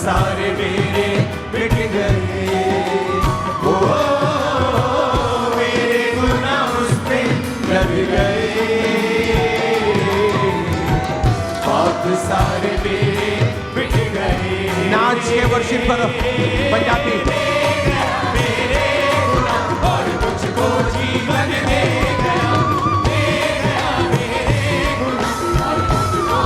सारे मेरे मिट गए। ओ मेरे गुनाह उस पे लग गए, पाप सारे मेरे मिट गए। नाचिए, वर्शिप करो पंजाबी। मेरे गुनाह और मुझको जीवन दे गया, दे गया मेरे गुनाह और मुझको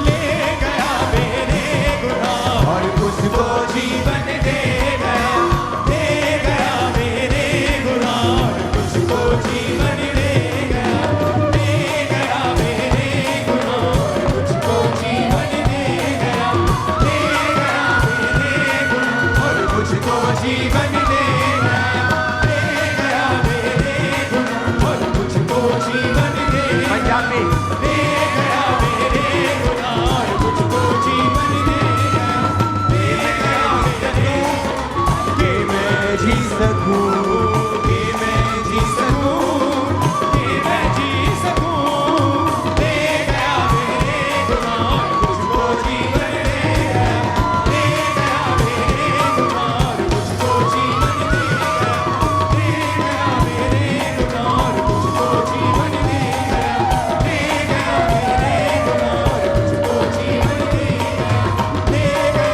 ले गया मेरे गुनाह और मुझको जीवन दे गया, दे गया मेरे गुनाह और मुझको जीवन दे गया, दे गया मेरे गुनाह और मुझको जीवन दे गया, दे गया मेरे गुनाह और मुझको जीवन दे गया, दे गया मेरे गुनाह और मुझको जीवन दे गया। पंजाबी। दे गया मेरे गुनाह और मुझको जीवन दे गया, दे गया मेरे कि मैं जी सकूं, कि मैं जी सकूं, कि मैं जी सकूं, दे गया मेरे गुनाह और मुझको जीवन दे गया, दे गया मेरे गुनाह और मुझको जीवन दे गया, दे गया मेरे गुनाह और मुझको जीवन दे गया, दे गया मेरे गुनाह और मुझको जीवन दे गया, दे गया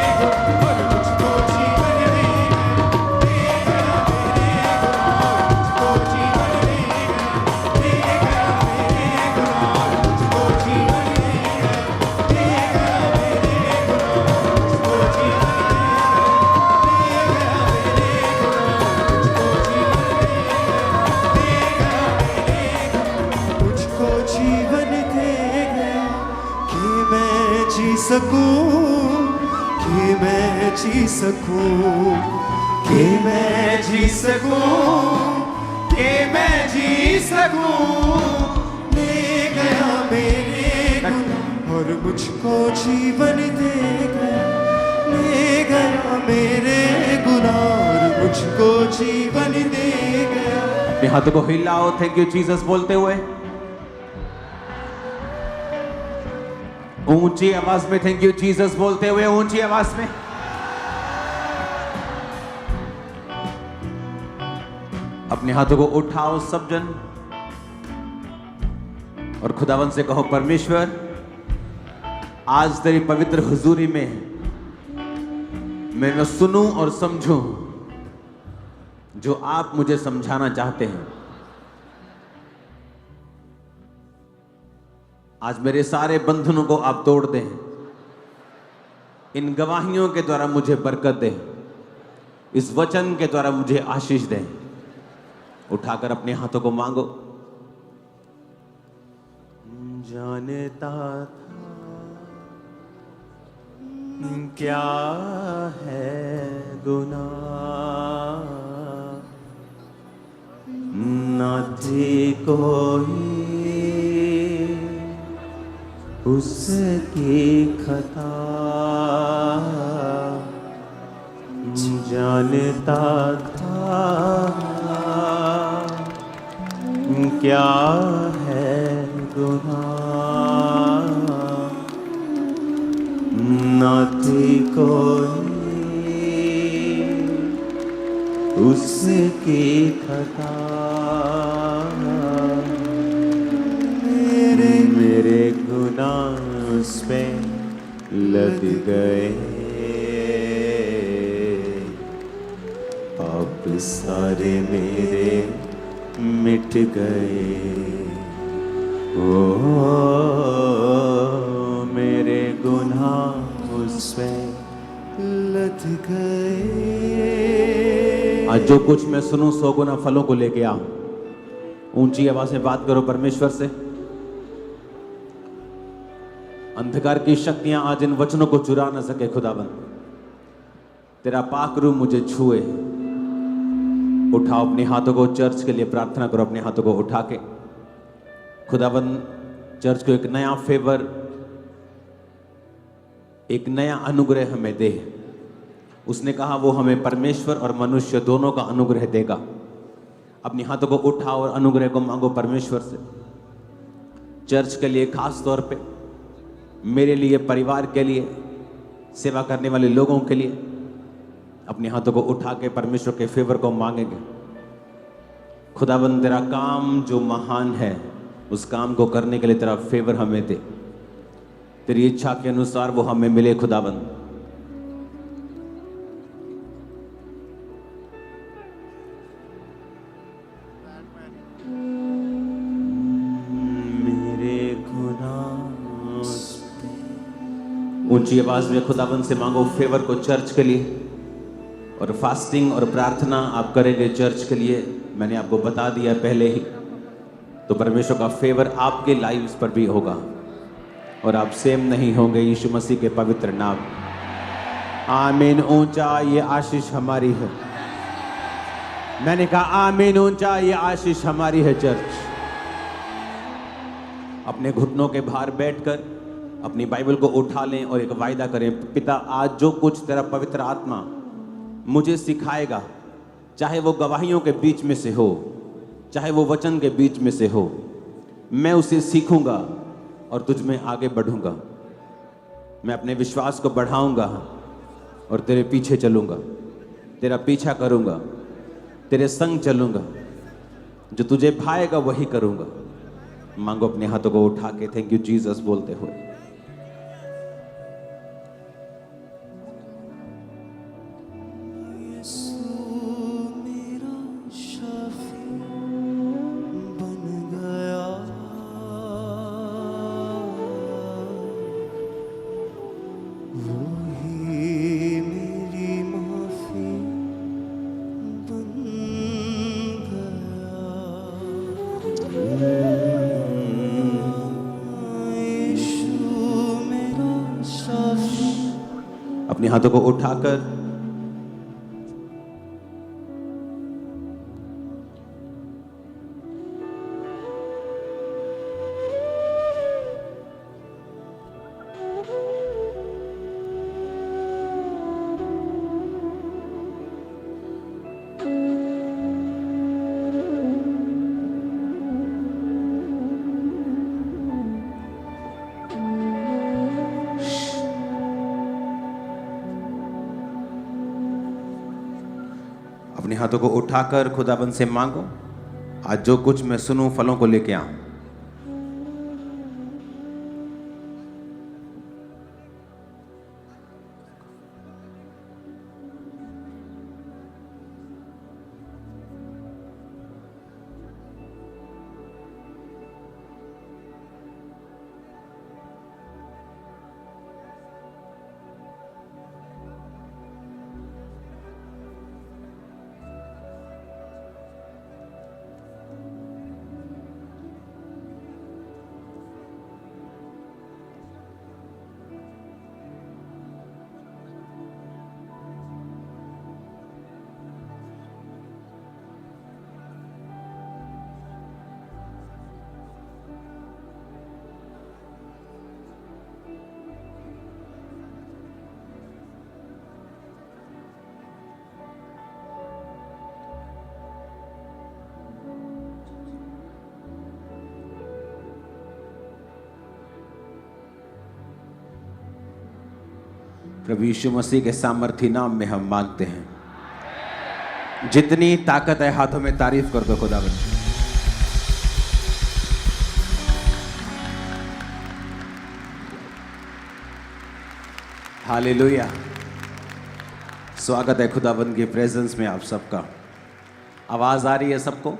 मेरे गुनाह और मुझको जीवन दे गया, दे गया मेरे गुनाह और मुझको जीवन दे गया, दे गया मेरे गुनाह और मुझको जीवन दे गया, दे गया मेरे गुनाह और मुझको जीवन दे गया, मुझको जीवन दे गया कि मैं जी सकूं, कि मैं जी सकूं, कि मैं जी सकूं, कि मैं जी सकूं, ले गया मेरे गुनाह और मुझको जीवन दे गया, ले गया मेरे गुनाह और मुझको जीवन दे गया। अपने हाथों को हिलाओ, थैंक यू जीसस बोलते हुए ऊंची आवाज में थैंक यू जीसस बोलते हुए ऊंची आवाज में। अपने हाथों को उठाओ सब जन और खुदावन से कहो, परमेश्वर आज तेरी पवित्र हुजूरी में मैं सुनूं और समझूं जो आप मुझे समझाना चाहते हैं। आज मेरे सारे बंधनों को आप तोड़ दें, इन गवाहियों के द्वारा मुझे बरकत दें, इस वचन के द्वारा मुझे आशीष दें। उठाकर अपने हाथों को मांगो। जानता था क्या है गुनाह, न थी कोई उसकी खता, जानता था क्या है गुनाह, न थी कोई उसकी खता, मेरे गुनाह उस पे लग गए, पाप सारे मेरे मिट गए। ओ मेरे गुनाह उस पे लग गए। आज जो कुछ मैं सुनूं 100 गुना फलों को लेके आ। ऊंची आवाज में बात करो परमेश्वर से। अंधकार की शक्तियां आज इन वचनों को चुरा न सके। खुदाबंद तेरा पाक रूह मुझे छुए। उठाओ अपने हाथों को, चर्च के लिए प्रार्थना करो। अपने हाथों को उठा के खुदाबंद चर्च को एक नया फेवर, एक नया अनुग्रह हमें दे। उसने कहा वो हमें परमेश्वर और मनुष्य दोनों का अनुग्रह देगा। अपने हाथों को उठाओ और अनुग्रह को मांगो परमेश्वर से। चर्च के लिए खास तौर पे मेरे लिए, परिवार के लिए, सेवा करने वाले लोगों के लिए अपने हाथों को उठा के परमेश्वर के फेवर को मांगेंगे। खुदाबंद तेरा काम जो महान है, उस काम को करने के लिए तेरा फेवर हमें दे, तेरी इच्छा के अनुसार वो हमें मिले खुदाबंद। ऊंची आवाज में खुदाबंद से मांगो फेवर को चर्च के लिए, और फास्टिंग और प्रार्थना आप करेंगे चर्च के लिए। मैंने आपको बता दिया पहले ही, तो परमेश्वर का फेवर आपके लाइव्स पर भी होगा और आप सेम नहीं होंगे यीशु मसीह के पवित्र नाम। आमीन। ऊंचा ये आशीष हमारी है। मैंने कहा आमीन। ऊंचा ये आशीष हमारी है। चर्च अपने घुटनों के भार बैठकर अपनी बाइबल को उठा लें और एक वायदा करें, पिता आज जो कुछ तेरा पवित्र आत्मा मुझे सिखाएगा, चाहे वो गवाहियों के बीच में से हो, चाहे वो वचन के बीच में से हो, मैं उसे सीखूंगा और तुझ में आगे बढ़ूंगा। मैं अपने विश्वास को बढ़ाऊंगा और तेरे पीछे चलूंगा, तेरा पीछा करूंगा, तेरे संग चलूंगा, जो तुझे भाएगा वही करूंगा। मांगो अपने हाथों को उठा के थैंक यू जीसस बोलते हुए। अपने हाथों को उठाकर अपने हाथों को उठाकर खुदाबंद से मांगो, आज जो कुछ मैं सुनूं फलों को लेके आऊं। प्रभु यीशु मसीह के सामर्थी नाम में हम मांगते हैं। जितनी ताकत है हाथों में तारीफ कर दो खुदावंद। हालेलुया। स्वागत है खुदावंद की प्रेजेंस में आप सबका। आवाज आ रही है सबको?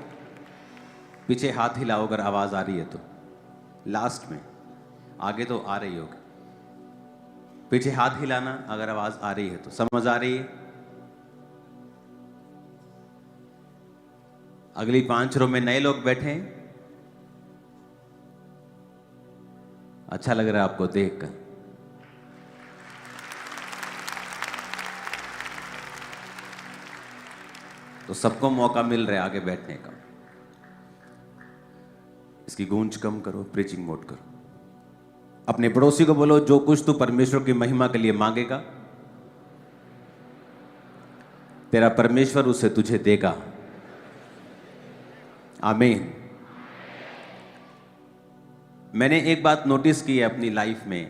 पीछे हाथ हिलाओ अगर आवाज आ रही है तो। लास्ट में, आगे तो आ रही होगी। पीछे हाथ हिलाना अगर आवाज आ रही है तो। समझ आ रही है? अगली 5 रो में नए लोग बैठे हैं। अच्छा लग रहा है आपको देखकर। तो सबको मौका मिल रहा है आगे बैठने का। इसकी गूंज कम करो, प्रीचिंग मोड करो। अपने पड़ोसी को बोलो, जो कुछ तू परमेश्वर की महिमा के लिए मांगेगा तेरा परमेश्वर उसे तुझे देगा। आमीन। मैंने एक बात नोटिस की है अपनी लाइफ में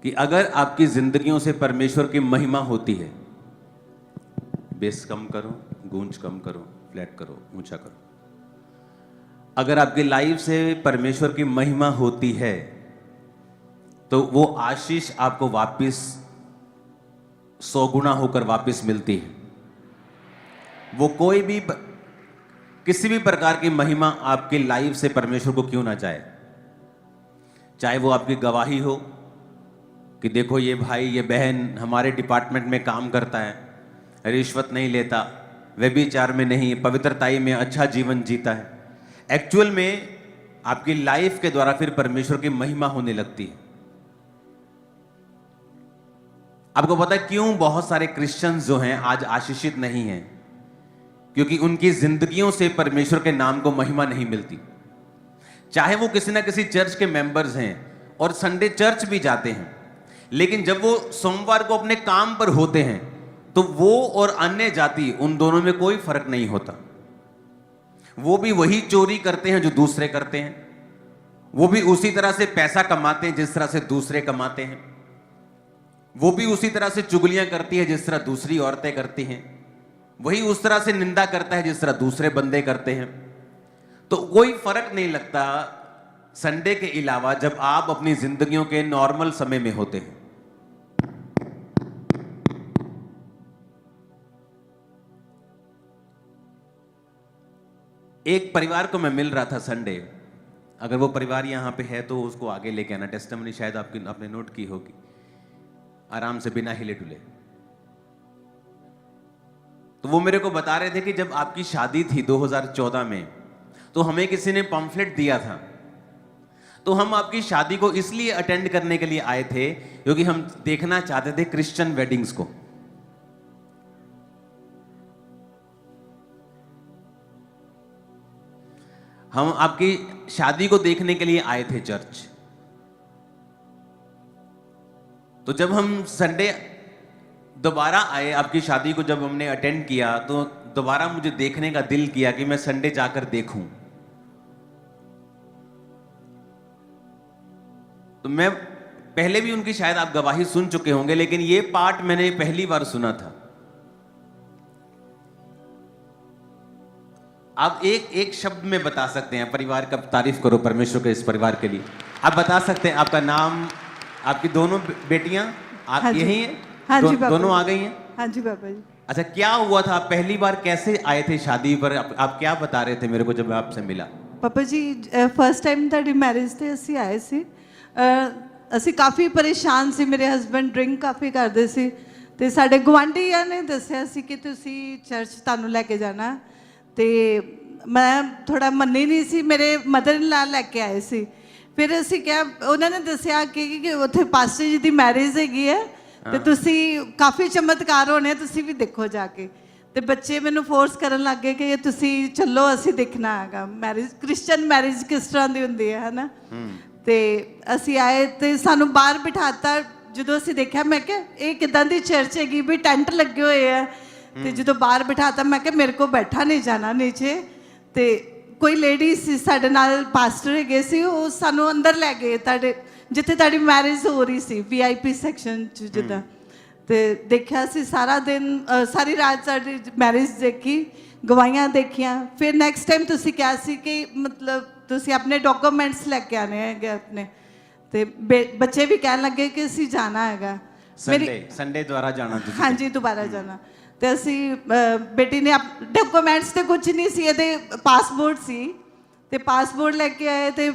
कि अगर आपकी जिंदगियों से परमेश्वर की महिमा होती है, बेस कम करो, गूंज कम करो, फ्लैट करो, ऊंचा करो, अगर आपकी लाइफ से परमेश्वर की महिमा होती है तो वो आशीष आपको वापस 100 गुना होकर वापस मिलती है। वो कोई भी किसी भी प्रकार की महिमा आपकी लाइफ से परमेश्वर को क्यों ना जाए, चाहे वो आपकी गवाही हो कि देखो ये भाई ये बहन हमारे डिपार्टमेंट में काम करता है, रिश्वत नहीं लेता, व्यभिचार में नहीं, पवित्रताई में अच्छा जीवन जीता है। एक्चुअल में आपकी लाइफ के द्वारा फिर परमेश्वर की महिमा होने लगती है। आपको पता है क्यों बहुत सारे क्रिश्चियंस जो हैं आज आशीषित नहीं हैं? क्योंकि उनकी जिंदगियों से परमेश्वर के नाम को महिमा नहीं मिलती। चाहे वो किसी ना किसी चर्च के मेंबर्स हैं और संडे चर्च भी जाते हैं, लेकिन जब वो सोमवार को अपने काम पर होते हैं तो वो और अन्य जाति, उन दोनों में कोई फर्क नहीं होता। वो भी वही चोरी करते हैं जो दूसरे करते हैं, वो भी उसी तरह से पैसा कमाते हैं जिस तरह से दूसरे कमाते हैं, वो भी उसी तरह से चुगलियां करती है जिस तरह दूसरी औरतें करती हैं, वही उस तरह से निंदा करता है जिस तरह दूसरे बंदे करते हैं। तो कोई फर्क नहीं लगता संडे के अलावा जब आप अपनी जिंदगियों के नॉर्मल समय में होते हैं। एक परिवार को मैं मिल रहा था संडे, अगर वो परिवार यहां पे है तो उसको आगे लेके आना, टेस्टिमनी शायद आपने नोट की होगी, आराम से बिना हिले डुले। तो वो मेरे को बता रहे थे कि जब आपकी शादी थी 2014 में, तो हमें किसी ने पम्फलेट दिया था, तो हम आपकी शादी को इसलिए अटेंड करने के लिए आए थे क्योंकि हम देखना चाहते थे क्रिश्चियन वेडिंग्स को। हम आपकी शादी को देखने के लिए आए थे चर्च। तो जब हम संडे दोबारा आए, आपकी शादी को जब हमने अटेंड किया, तो दोबारा मुझे देखने का दिल किया कि मैं संडे जाकर देखूं। तो मैं पहले भी उनकी शायद आप गवाही सुन चुके होंगे, लेकिन ये पार्ट मैंने पहली बार सुना था। आप एक शब्द में बता सकते हैं, परिवार का तारीफ करो परमेश्वर के इस परिवार के लिए। आप बता सकते हैं आपका नाम, आपकी दोनों बेटियां आप हाँ यही हैं? हाँ जी पापा दोनों जी। आ गई हैं? हाँ जी पापा जी। अच्छा, क्या हुआ था? आप पहली बार कैसे आए थे शादी पर? आप क्या बता रहे थे मेरे को जब आपसे मिला? पापा जी फर्स्ट टाइम ਤੁਹਾਡੀ ਮੈਰਿਜ ਤੇ ਅਸੀਂ ਆਏ ਸੀ। ਅਸੀਂ ਕਾਫੀ ਪਰੇਸ਼ਾਨ ਸੀ, ਮੇਰੇ ਹਸਬੰਡ ਡਰਿੰਕ ਕਾਫੀ ਕਰਦੇ ਸੀ ਤੇ ਸਾਡੇ ਗਵਾਂਢੀਆਂ ਨੇ ਦੱਸਿਆ ਸੀ ਕਿ ਤੁਸੀਂ ਚਰਚ ਤੁਹਾਨੂੰ ਲੈ ਕੇ ਜਾਣਾ, ਤੇ ਮੈਂ ਥੋੜਾ ਮੰਨੀ ਨਹੀਂ ਸੀ, ਮੇਰੇ ਮਦਰ ਇਨ ਲਾ ਲੈ ਕੇ ਆਏ ਸੀ। ਫਿਰ ਅਸੀਂ ਕਿਹਾ, ਉਹਨਾਂ ਨੇ ਦੱਸਿਆ ਕਿ ਉੱਥੇ ਪਾਸਟਰ ਜੀ ਦੀ ਮੈਰਿਜ ਹੈਗੀ ਹੈ ਤੇ ਤੁਸੀਂ ਕਾਫੀ ਚਮਤਕਾਰ ਹੋਣੇ, ਤੁਸੀਂ ਵੀ ਦੇਖੋ ਜਾ ਕੇ। ਤੇ ਬੱਚੇ ਮੈਨੂੰ ਫੋਰਸ ਕਰਨ ਲੱਗ ਗਏ ਕਿ ਤੁਸੀਂ ਚੱਲੋ, ਅਸੀਂ ਦੇਖਣਾ ਹੈਗਾ ਮੈਰਿਜ, ਕ੍ਰਿਸਚੀਅਨ ਮੈਰਿਜ ਕਿਸ ਤਰ੍ਹਾਂ ਦੀ ਹੁੰਦੀ ਹੈ ਨਾ। ਤੇ ਅਸੀਂ ਆਏ ਤੇ ਸਾਨੂੰ ਬਾਹਰ ਬਿਠਾਤਾ। ਜਦੋਂ ਅਸੀਂ ਦੇਖਿਆ ਮੈਂ ਕਿਹਾ ਇਹ ਕਿੱਦਾਂ ਦੀ ਚਰਚ ਹੈਗੀ ਵੀ ਟੈਂਟ ਲੱਗੇ ਹੋਏ ਆ। ਤੇ ਜਦੋਂ ਬਾਹਰ ਬਿਠਾਤਾ ਮੈਂ ਕਿਹਾ ਮੇਰੇ ਕੋ ਬੈਠਾ ਨਹੀਂ ਜਾਣਾ ਨੀਚੇ। ਤੇ ਕੋਈ ਲੇਡੀ ਸੀ ਸਾਡੇ ਨਾਲ, ਪਾਸਟਰ ਹੈਗੇ ਸੀ, ਉਹ ਸਾਨੂੰ ਅੰਦਰ ਲੈ ਗਏ ਤੁਹਾਡੇ ਜਿੱਥੇ ਤੁਹਾਡੀ ਮੈਰਿਜ ਹੋ ਰਹੀ ਸੀ, VIP ਸੈਕਸ਼ਨ 'ਚ ਜਿੱਦਾਂ। ਤੇ ਦੇਖਿਆ ਸੀ ਸਾਰਾ ਦਿਨ, ਸਾਰੀ ਰਾਤ ਸਾਡੀ ਮੈਰਿਜ ਦੇਖੀ, ਗਵਾਹੀਆਂ ਦੇਖੀਆਂ। ਫਿਰ ਨੈਕਸਟ ਟਾਈਮ ਤੁਸੀਂ ਕਿਹਾ ਸੀ ਕਿ ਮਤਲਬ ਤੁਸੀਂ ਆਪਣੇ ਡਾਕੂਮੈਂਟਸ ਲੈ ਕੇ ਆਣੇ ਹੈਗੇ ਆਪਣੇ, ਤੇ ਬੱਚੇ ਵੀ ਕਹਿਣ ਲੱਗੇ ਕਿ ਅਸੀਂ ਜਾਣਾ ਹੈਗਾ ਸੰਡੇ ਦੁਆਰਾ ਜਾਣਾ ਤੁਸੀਂ? ਹਾਂਜੀ, ਦੁਬਾਰਾ ਜਾਣਾ। ਤੇ ਅਸੀਂ ਬੇਟੀ ਨੇ ਡਾਕੂਮੈਂਟਸ ਤੇ ਕੁਝ ਨਹੀਂ ਸੀ, ਇਹਦੇ ਪਾਸਪੋਰਟ ਸੀ, ਤੇ ਪਾਸਪੋਰਟ ਲੈ ਕੇ ਆਏ। ਤੇ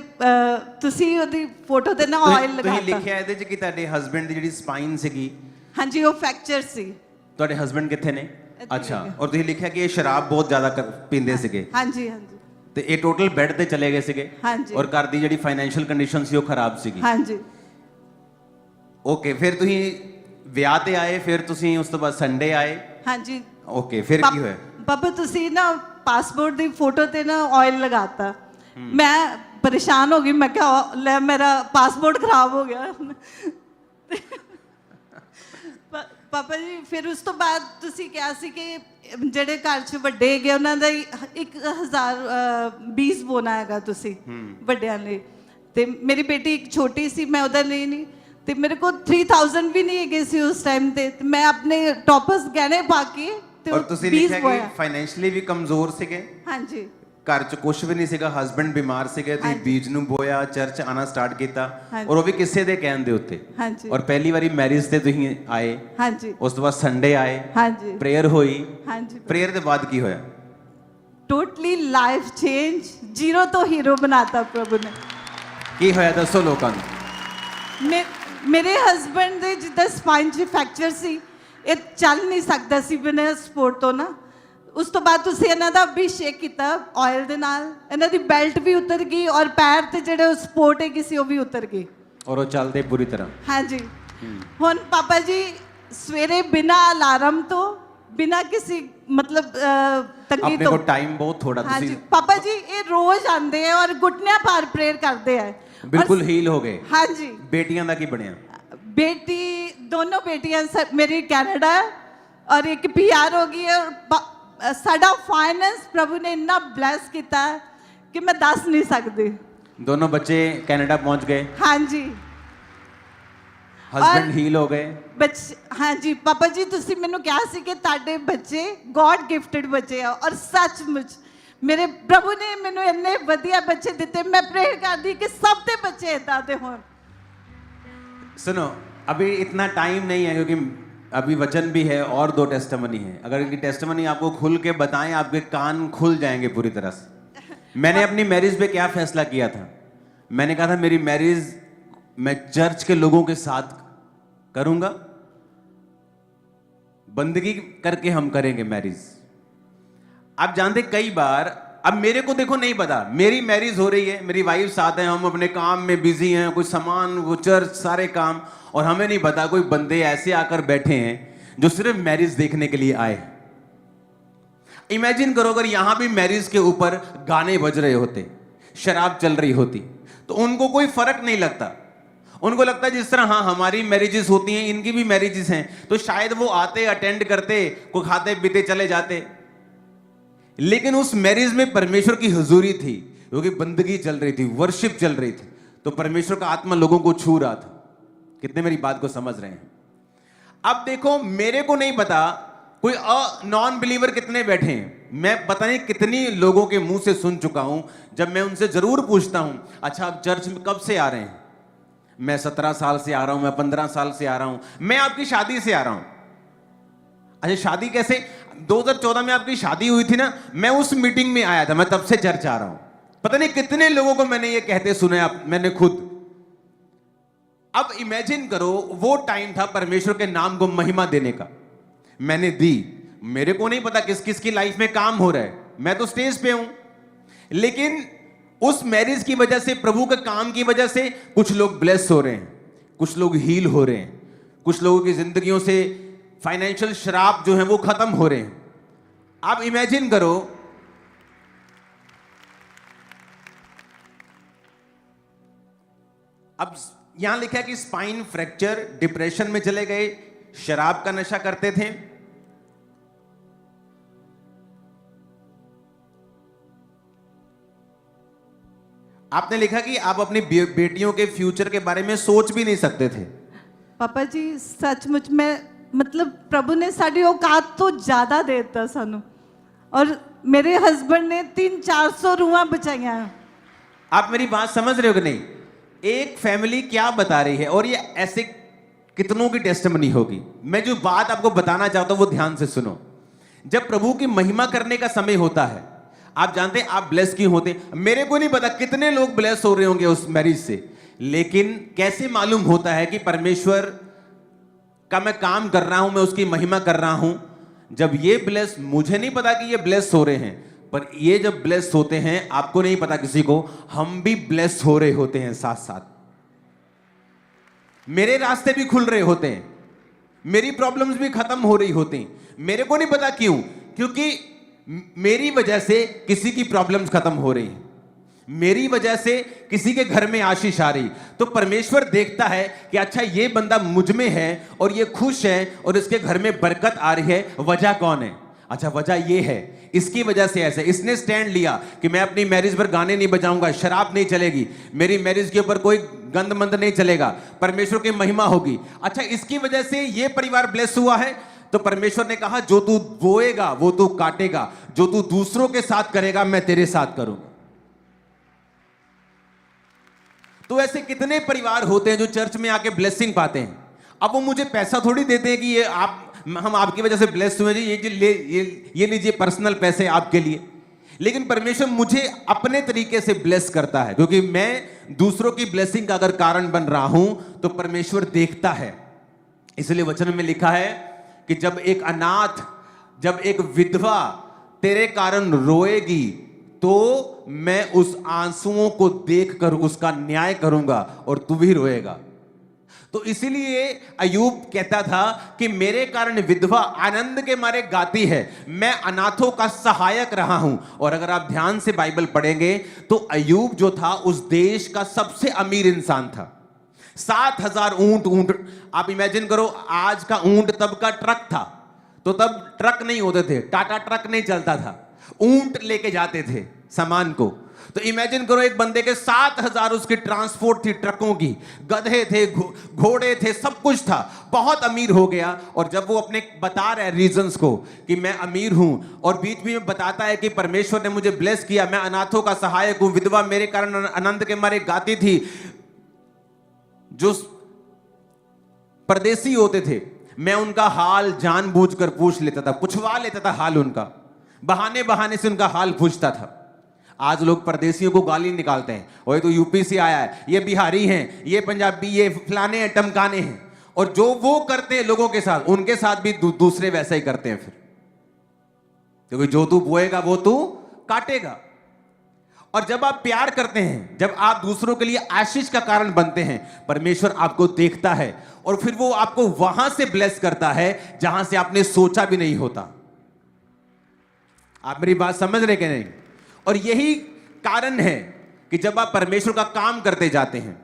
ਤੁਸੀਂ ਉਹਦੀ ਫੋਟੋ ਤੇ ਨਾ ਆਇਲ ਲਗਾਤਾ। ਤੁਸੀਂ ਲਿਖਿਆ ਇਹਦੇ 'ਚ ਕਿ ਤੁਹਾਡੇ ਹਸਬੰਡ ਦੀ ਜਿਹੜੀ ਸਪਾਈਨ ਸੀਗੀ, ਹਾਂਜੀ, ਉਹ ਫ੍ਰੈਕਚਰ ਸੀ। ਤੁਹਾਡੇ ਹਸਬੰਡ ਕਿੱਥੇ ਨੇ? ਇੱਥੇ ਅੱਛਾ। ਹੈਗੇ। ਔਰ ਤੁਸੀਂ ਲਿਖਿਆ ਕਿ ਇਹ ਸ਼ਰਾਬ ਬਹੁਤ ਜ਼ਿਆਦਾ ਪੀਂਦੇ ਸੀਗੇ, ਹਾਂਜੀ ਹਾਂਜੀ ਤੇ ਇਹ ਟੋਟਲ ਬੈੱਡ ਤੇ ਚਲੇ ਗਏ ਸੀਗੇ, ਹਾਂਜੀ। ਔਰ ਘਰ ਦੀ ਜਿਹੜੀ ਫਾਈਨੈਂਸ਼ੀਅਲ ਕੰਡੀਸ਼ਨ ਸੀ ਉਹ ਖਰਾਬ ਸੀਗੀ। ਹਾਂਜੀ ਓਕੇ, ਫਿਰ ਤੁਸੀਂ ਵਿਆਹ ਤੇ ਆਏ, ਫਿਰ ਤੁਸੀਂ ਉਸ ਤੋਂ ਬਾਅਦ ਸੰਡੇ ਆਏ। ਹਾਂਜੀ। ਓਕੇ, ਫਿਰ ਕੀ ਹੋਇਆ? ਪਾਪਾ ਤੁਸੀਂ ਨਾ ਪਾਸਪੋਰਟ ਦੀ ਫੋਟੋ ਤੇ ਨਾ ਆਇਲ ਲਗਾਤਾ। ਮੈਂ ਪਰੇਸ਼ਾਨ ਹੋ ਗਈ, ਮੈਂ ਕਿਹਾ ਲੈ ਮੇਰਾ ਪਾਸਪੋਰਟ ਖਰਾਬ ਹੋ ਗਿਆ। ਪਾਪਾ ਜੀ ਫਿਰ ਉਸ ਤੋਂ ਬਾਅਦ ਤੁਸੀਂ ਕਿਹਾ ਸੀ ਕਿ ਜਿਹੜੇ ਘਰ 'ਚ ਵੱਡੇ ਹੈਗੇ ਉਹਨਾਂ ਦਾ 1020 ਬੋਨਾ ਹੈਗਾ ਤੁਸੀਂ ਵੱਡਿਆਂ ਲਈ, ਤੇ ਮੇਰੀ ਬੇਟੀ ਇੱਕ ਛੋਟੀ ਸੀ, ਮੈਂ ਉਹਦੇ ਲਈ ਨਹੀਂ। ਤੇ ਮੇਰੇ ਕੋਲ 3000 ਵੀ ਨਹੀਂ ਹੈਗੇ ਸੀ ਉਸ ਟਾਈਮ ਤੇ ਮੈਂ ਆਪਣੇ ਟੌਪਸ ਗਹਿਣੇ ਪਾ ਕੇ ਤੇ ਔਰ ਤੁਸੀਂ ਲਿਖਿਆ ਕਿ ਫਾਈਨੈਂਸ਼ੀਅਲੀ ਵੀ ਕਮਜ਼ੋਰ ਸੀਗੇ, ਹਾਂਜੀ ਘਰ 'ਚ ਕੁਝ ਵੀ ਨਹੀਂ ਸੀਗਾ, ਹਸਬੰਡ ਬਿਮਾਰ ਸੀਗੇ, ਤੁਸੀਂ ਬੀਜ ਨੂੰ ਬੋਇਆ, ਚਰਚ ਆਣਾ ਸਟਾਰਟ ਕੀਤਾ ਔਰ ਉਹ ਵੀ ਕਿਸੇ ਦੇ ਕਹਿਣ ਦੇ ਉੱਤੇ। ਹਾਂਜੀ ਔਰ ਪਹਿਲੀ ਵਾਰੀ ਮੈਰਿਜ ਤੇ ਤੁਸੀਂ ਆਏ, ਹਾਂਜੀ ਉਸ ਤੋਂ ਬਾਅਦ ਸੰਡੇ ਆਏ, ਹਾਂਜੀ ਪ੍ਰੇਅਰ ਹੋਈ, ਹਾਂਜੀ ਪ੍ਰੇਅਰ ਦੇ ਬਾਅਦ ਕੀ ਹੋਇਆ? ਟੋਟਲੀ ਲਾਈਫ ਚੇਂਜ, ਜ਼ੀਰੋ ਤੋਂ ਹੀਰੋ ਬਣਾਤਾ ਪ੍ਰਭੂ ਨੇ। ਕੀ ਹੋਇਆ ਦੱਸੋ ਲੋਕਾਂ ਨੂੰ। ਮੇਰੇ ਹਸਬੰਡ ਦੇ ਜਿੱਦਾਂ ਸਪਾਈਨ 'ਚ ਫ੍ਰੈਕਚਰ ਸੀ, ਇਹ ਚੱਲ ਨਹੀਂ ਸਕਦਾ ਸੀ ਬਿਨਾਂ ਸਪੋਰਟ ਤੋਂ ਨਾ। ਉਸ ਤੋਂ ਬਾਅਦ ਤੁਸੀਂ ਇਹਨਾਂ ਦਾ ਅਭਿਸ਼ੇਕ ਕੀਤਾ ਆਇਲ ਦੇ ਨਾਲ, ਇਹਨਾਂ ਦੀ ਬੈਲਟ ਵੀ ਉਤਰ ਗਈ ਔਰ ਪੈਰ ਤੇ ਜਿਹੜੇ ਸਪੋਰਟ ਹੈਗੀ ਸੀ ਉਹ ਵੀ ਉਤਰ ਗਈ ਔਰ ਉਹ ਚੱਲਦੇ ਪੂਰੀ ਤਰ੍ਹਾਂ। ਹਾਂਜੀ ਹੁਣ ਪਾਪਾ ਜੀ ਸਵੇਰੇ ਬਿਨਾਂ ਅਲਾਰਮ ਤੋਂ, ਬਿਨਾਂ ਕਿਸੇ ਮਤਲਬ ਤੰਗੀ ਆਪਣੇ ਤੋਂ, ਕੋਲ ਟਾਈਮ ਬਹੁਤ ਥੋੜਾ, ਹਾਂਜੀ ਤੁਸੀਂ ਪਾਪਾ ਜੀ ਇਹ ਰੋਜ਼ ਆਉਂਦੇ ਆ ਔਰ ਘੁਟਨਿਆਂ ਭਾਰ ਪ੍ਰੇਅਰ ਕਰਦੇ ਆ। ਬਿਲਕੁਲ ਹੀਲ ਹੋ ਗਏ। ਹਾਂਜੀ ਬੇਟੀਆਂ ਦਾ ਕੀ ਬਣਿਆ? बेटी, दोनों बेटियां मेरी कनाडा है और एक PR हो गई है। और साडा फाइनेंस प्रभु ने इतना ब्लेस किया है कि मैं दस नहीं सकती। दोनों बच्चे कनाडा पहुंच गए। हाँ जी, हस्बैंड हील हो गए। बच्चे, हाँ जी पापा जी तुसी मैनू कहा सी कि ताडे बच्चे गॉड गिफ्टेड बच्चे हैं और सचमुच मेरे प्रभु ने मैनू इन्ने वधिया बच्चे दिते। मैं प्रेयर करदी कि सब दे बच्चे इदां दे होण। सुनो, अभी इतना टाइम नहीं है क्योंकि अभी वचन भी है और 2 टेस्टिमनी है। अगर इनकी टेस्टिमनी आपको खुल के बताएं, आपके कान खुल जाएंगे पूरी तरह से। मैंने अपनी मैरिज पे क्या फैसला किया था? मैंने कहा था मेरी मैरिज मैं चर्च के लोगों के साथ करूंगा, बंदगी करके हम करेंगे मैरिज। आप जानते कई बार, अब मेरे को देखो नहीं पता, मेरी मैरिज हो रही है, मेरी वाइफ साथ है, हम अपने काम में बिजी हैं, कोई सामान, वो चर्च, सारे काम, और हमें नहीं पता कोई बंदे ऐसे आकर बैठे हैं जो सिर्फ मैरिज देखने के लिए आए। इमेजिन करो अगर यहां भी मैरिज के ऊपर गाने बज रहे होते, शराब चल रही होती, तो उनको कोई फर्क नहीं लगता। उनको लगता है जिस तरह हाँ हमारी मैरिजेस होती हैं, इनकी भी मैरिजेस हैं, तो शायद वो आते, अटेंड करते, कोई खाते पीते चले जाते। लेकिन उस मैरिज में परमेश्वर की हुजूरी थी, क्योंकि बंदगी चल रही थी, वर्शिप चल रही थी, तो परमेश्वर का आत्मा लोगों को छू रहा था। कितने मेरी बात को समझ रहे हैं? अब देखो, मेरे को नहीं पता कोई नॉन बिलीवर कितने बैठे हैं। मैं पता नहीं कितनी लोगों के मुंह से सुन चुका हूं, जब मैं उनसे जरूर पूछता हूं अच्छा आप चर्च में कब से आ रहे हैं? मैं 17 साल से आ रहा हूं, मैं 15 साल से आ रहा हूं, मैं आपकी शादी से आ रहा हूं। अच्छा शादी कैसे? 2014 में आपकी शादी हुई थी ना, मैं उस मीटिंग में आया था, मैं तब से चर्च आ रहा हूं। पता नहीं कितने लोगों को मैंने ये कहते सुने, मैंने खुद। अब इमेजिन करो, वो टाइम था परमेश्वर के नाम को महिमा देने का, मैंने दी। मेरे को नहीं पता किस किस की लाइफ में काम हो रहा है, मैं तो स्टेज पे हूं। लेकिन उस मैरिज की वजह से, प्रभु के काम की वजह से कुछ लोग ब्लेस हो रहे हैं, कुछ लोग हील हो रहे हैं, कुछ लोगों की जिंदगियों से फाइनेंशियल श्राप जो है वो खत्म हो रहे हैं। आप इमेजिन करो, अब यहां लिखा है कि स्पाइन फ्रैक्चर, डिप्रेशन में चले गए, शराब का नशा करते थे। आपने लिखा कि आप अपनी बेटियों के फ्यूचर के बारे में सोच भी नहीं सकते थे। पापा जी सचमुच में मतलब प्रभु ने साड़ी औकात तो ज्यादा देता सानू, और मेरे हस्बैंड ने 300-400 रूहां बचाइयां। आप मेरी बात समझ रहे हो कि नहीं? एक फैमिली क्या बता रही है, और ये ऐसे कितनों की टेस्टिमनी होगी। मैं जो बात आपको बताना चाहता हूं वो ध्यान से सुनो। जब प्रभु की महिमा करने का समय होता है, आप जानते हैं आप ब्लेस क्यों होते? मेरे को नहीं पता कितने लोग ब्लेस हो रहे होंगे उस मैरिज से, लेकिन कैसे मालूम होता है कि परमेश्वर का मैं काम कर रहा हूं, मैं उसकी महिमा कर रहा हूं? जब ये ब्लेस, मुझे नहीं पता कि ये ब्लेस हो रहे हैं, पर ये जब ब्लेस होते हैं, आपको नहीं पता किसी को, हम भी ब्लेस हो रहे होते हैं साथ साथ। मेरे रास्ते भी खुल रहे होते हैं, मेरी प्रॉब्लम्स भी खत्म हो रही होती हैं। मेरे को नहीं पता क्यों, क्योंकि मेरी वजह से किसी की प्रॉब्लम्स खत्म हो रही हैं, मेरी वजह से किसी के घर में आशीष आ रही। तो परमेश्वर देखता है कि अच्छा ये बंदा मुझ में है और ये खुश है और इसके घर में बरकत आ रही है, वजह कौन है? अच्छा, वजह ये है, इसकी वजह से ऐसे इसने स्टैंड लिया कि मैं अपनी मैरिज पर गाने नहीं बजाऊंगा, शराब नहीं चलेगी, मेरी मैरिज के ऊपर कोई गंद मंद नहीं चलेगा, परमेश्वर की महिमा होगी। अच्छा, इसकी वजह से ये परिवार ब्लेस हुआ है। तो परमेश्वर ने कहा जो तू बोएगा वो तू काटेगा, जो तू दूसरों के साथ करेगा मैं तेरे साथ करूंगा। तो ऐसे कितने परिवार होते हैं जो चर्च में आके ब्लेसिंग पाते हैं। अब वो मुझे पैसा थोड़ी देते हैं कि ये हम आपकी वजह से ब्लेस हुए जी, ये लीजिए पर्सनल पैसे आपके लिए। लेकिन परमेश्वर मुझे अपने तरीके से ब्लेस करता है, क्योंकि मैं दूसरों की ब्लेसिंग का अगर कारण बन रहा हूं तो परमेश्वर देखता है। इसलिए वचन में लिखा है कि जब एक अनाथ, जब एक विधवा तेरे कारण रोएगी तो मैं उस आंसुओं को देखकर उसका न्याय करूंगा और तू भी रोएगा। तो इसीलिए अयूब कहता था कि मेरे कारण विधवा आनंद के मारे गाती है, मैं अनाथों का सहायक रहा हूं। और अगर आप ध्यान से बाइबल पढ़ेंगे तो अयूब जो था उस देश का सबसे अमीर इंसान था। 7,000 ऊंट, आप इमेजिन करो, आज का ऊंट तब का ट्रक था, तो तब ट्रक नहीं होते थे, टाटा ट्रक नहीं चलता था, ऊंट लेके जाते थे सामान को। तो इमेजिन करो एक बंदे के 7,000 उसकी ट्रांसपोर्ट थी, ट्रकों की, गधे थे, घोड़े थे, सब कुछ था, बहुत अमीर हो गया। और जब वो अपने बता रहे रीजंस को कि मैं अमीर हूं, और बीच बीच में बताता है कि परमेश्वर ने मुझे ब्लेस किया, मैं अनाथों का सहायक हूं, विधवा मेरे कारण आनंद के मारे गाती थी। जो परदेसी होते थे मैं उनका हाल जानबूझकर पूछ लेता था, पूछवा लेता था हाल उनका, बहाने बहाने से उनका हाल पूछता था। आज लोग परदेसियों को गाली निकालते हैं, वो तो यूपी से आया है, ये बिहारी हैं, ये पंजाबी, ये फलाने हैं, टमकाने हैं। और जो वो करते हैं लोगों के साथ, उनके साथ भी दूसरे वैसा ही करते हैं फिर, क्योंकि जो तू बोएगा वो तू काटेगा। और जब आप प्यार करते हैं, जब आप दूसरों के लिए आशीष का कारण बनते हैं, परमेश्वर आपको देखता है और फिर वो आपको वहां से ब्लेस करता है जहां से आपने सोचा भी नहीं होता। आप मेरी बात समझ रहे कि नहीं? और यही कारण है कि जब आप परमेश्वर का काम करते जाते हैं,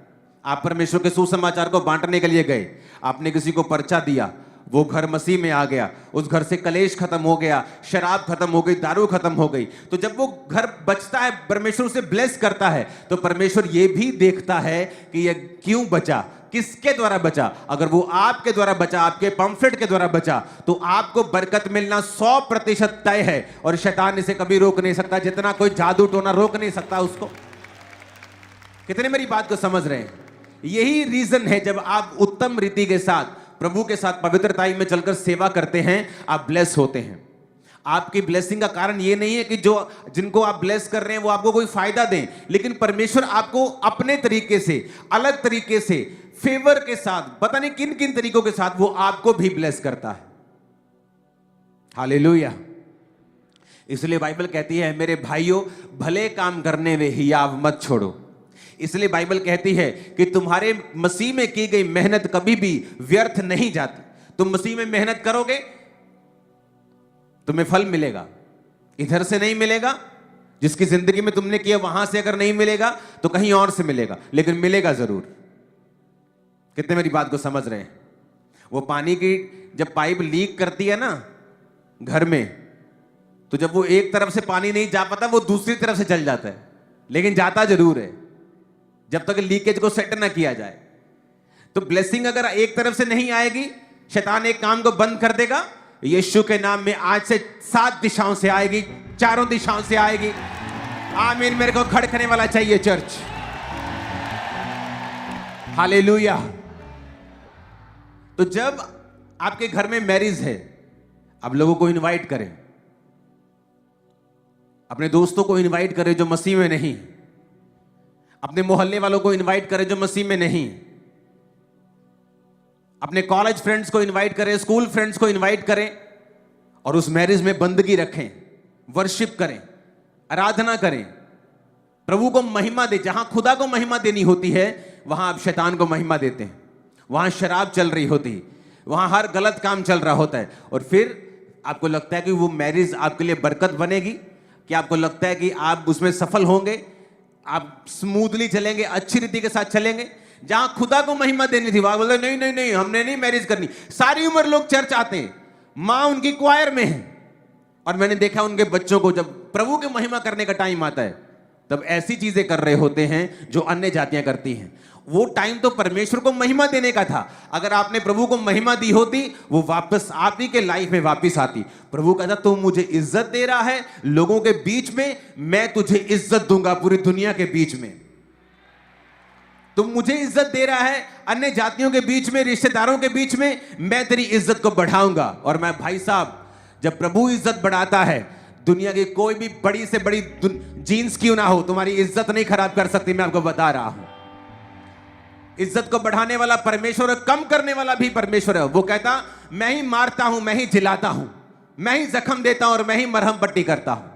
आप परमेश्वर के सुसमाचार को बांटने के लिए गए, आपने किसी को पर्चा दिया, वो घर मसीह में आ गया, उस घर से कलेश खत्म हो गया, शराब खत्म हो गई, दारू खत्म हो गई। तो जब वो घर बचता है, परमेश्वर उसे ब्लेस करता है, तो परमेश्वर ये भी देखता है कि ये क्यों बचा, किसके द्वारा बचा। अगर वो आपके द्वारा बचा, आपके पंफलेट के द्वारा बचा, तो आपको बरकत मिलना 100% तय है और शैतान इसे कभी रोक नहीं सकता, जितना कोई जादू टोना रोक नहीं सकता उसको। कितने मेरी बात को समझ रहे हैं? यही रीजन है जब आप उत्तम रीति के साथ, प्रभु के साथ पवित्रताई में चलकर सेवा करते हैं, आप ब्लेस होते हैं। आपकी ब्लेसिंग का कारण ये नहीं है कि जो जिनको आप ब्लेस कर रहे हैं वो आपको कोई फायदा दें, लेकिन परमेश्वर आपको अपने तरीके से, अलग तरीके से, फेवर के साथ, पता नहीं किन किन तरीकों के साथ वो आपको भी ब्लेस करता है। हालेलुया। इसलिए बाइबल कहती है, मेरे भाइयों भले काम करने में हियाव मत छोड़ो। इसलिए बाइबल कहती है कि तुम्हारे मसीह में की गई मेहनत कभी भी व्यर्थ नहीं जाती। तुम मसीह में मेहनत करोगे, तुम्हें फल मिलेगा, इधर से नहीं मिलेगा, जिसकी जिंदगी में तुमने किया वहां से अगर नहीं मिलेगा तो कहीं और से मिलेगा, लेकिन मिलेगा जरूर। कितने मेरी बात को समझ रहे हैं? वो पानी की जब पाइप लीक करती है ना घर में, तो जब वो एक तरफ से पानी नहीं जा पाता, वो दूसरी तरफ से चल जाता है, लेकिन जाता जरूर है जब तक लीकेज को सेट ना किया जाए। तो ब्लेसिंग अगर एक तरफ से नहीं आएगी, शैतान एक काम को बंद कर देगा। यीशु के नाम में आज से 7 दिशाओं से आएगी, 4 दिशाओं से आएगी। आमीन। मेरे को खड़कने वाला चाहिए चर्च। हालेलुया। तो जब आपके घर में मैरिज है, आप लोगों को इनवाइट करें, अपने दोस्तों को इनवाइट करें जो मसीह में नहीं, अपने मोहल्ले वालों को इनवाइट करें जो मसीह में नहीं, अपने कॉलेज फ्रेंड्स को इनवाइट करें, स्कूल फ्रेंड्स को इनवाइट करें, और उस मैरिज में बंदगी रखें, वर्शिप करें, आराधना करें, प्रभु को महिमा दे। जहां खुदा को महिमा देनी होती है वहां आप शैतान को महिमा देते हैं। वहां शराब चल रही होती है, वहां हर गलत काम चल रहा होता है, और फिर आपको लगता है कि वो मैरिज आपके लिए बरकत बनेगी, कि आपको लगता है कि आप उसमें सफल होंगे, आप स्मूथली चलेंगे, अच्छी रीति के साथ चलेंगे। जहां खुदा को महिमा देनी थी वहां बोलते नहीं नहीं नहीं, हमने नहीं मैरिज करनी। सारी उम्र लोग चर्च आते हैं, मां उनकी क्वायर में है और मैंने देखा उनके बच्चों को, जब प्रभु की महिमा करने का टाइम आता है तब ऐसी चीजें कर रहे होते हैं जो अन्य जातियां करती हैं। वो टाइम तो परमेश्वर को महिमा देने का था। अगर आपने प्रभु को महिमा दी होती, वो वापस आप ही के लाइफ में वापस आती। प्रभु कहता तू मुझे इज्जत दे रहा है लोगों के बीच में, मैं तुझे इज्जत दूंगा पूरी दुनिया के बीच में। तुम मुझे इज्जत दे रहा है अन्य जातियों के बीच में, रिश्तेदारों के बीच में, मैं तेरी इज्जत को बढ़ाऊंगा। और मैं भाई साहब, जब प्रभु इज्जत बढ़ाता है, दुनिया की कोई भी बड़ी से बड़ी जीन्स क्यों ना हो, तुम्हारी इज्जत नहीं खराब कर सकती। मैं आपको बता रहा हूं, इज्जत को बढ़ाने वाला परमेश्वर है, कम करने वाला भी परमेश्वर है। वो कहता मैं ही मारता हूं, मैं ही जिलाता हूं, मैं ही जख्म देता हूं और मैं ही मरहम पट्टी करता हूं।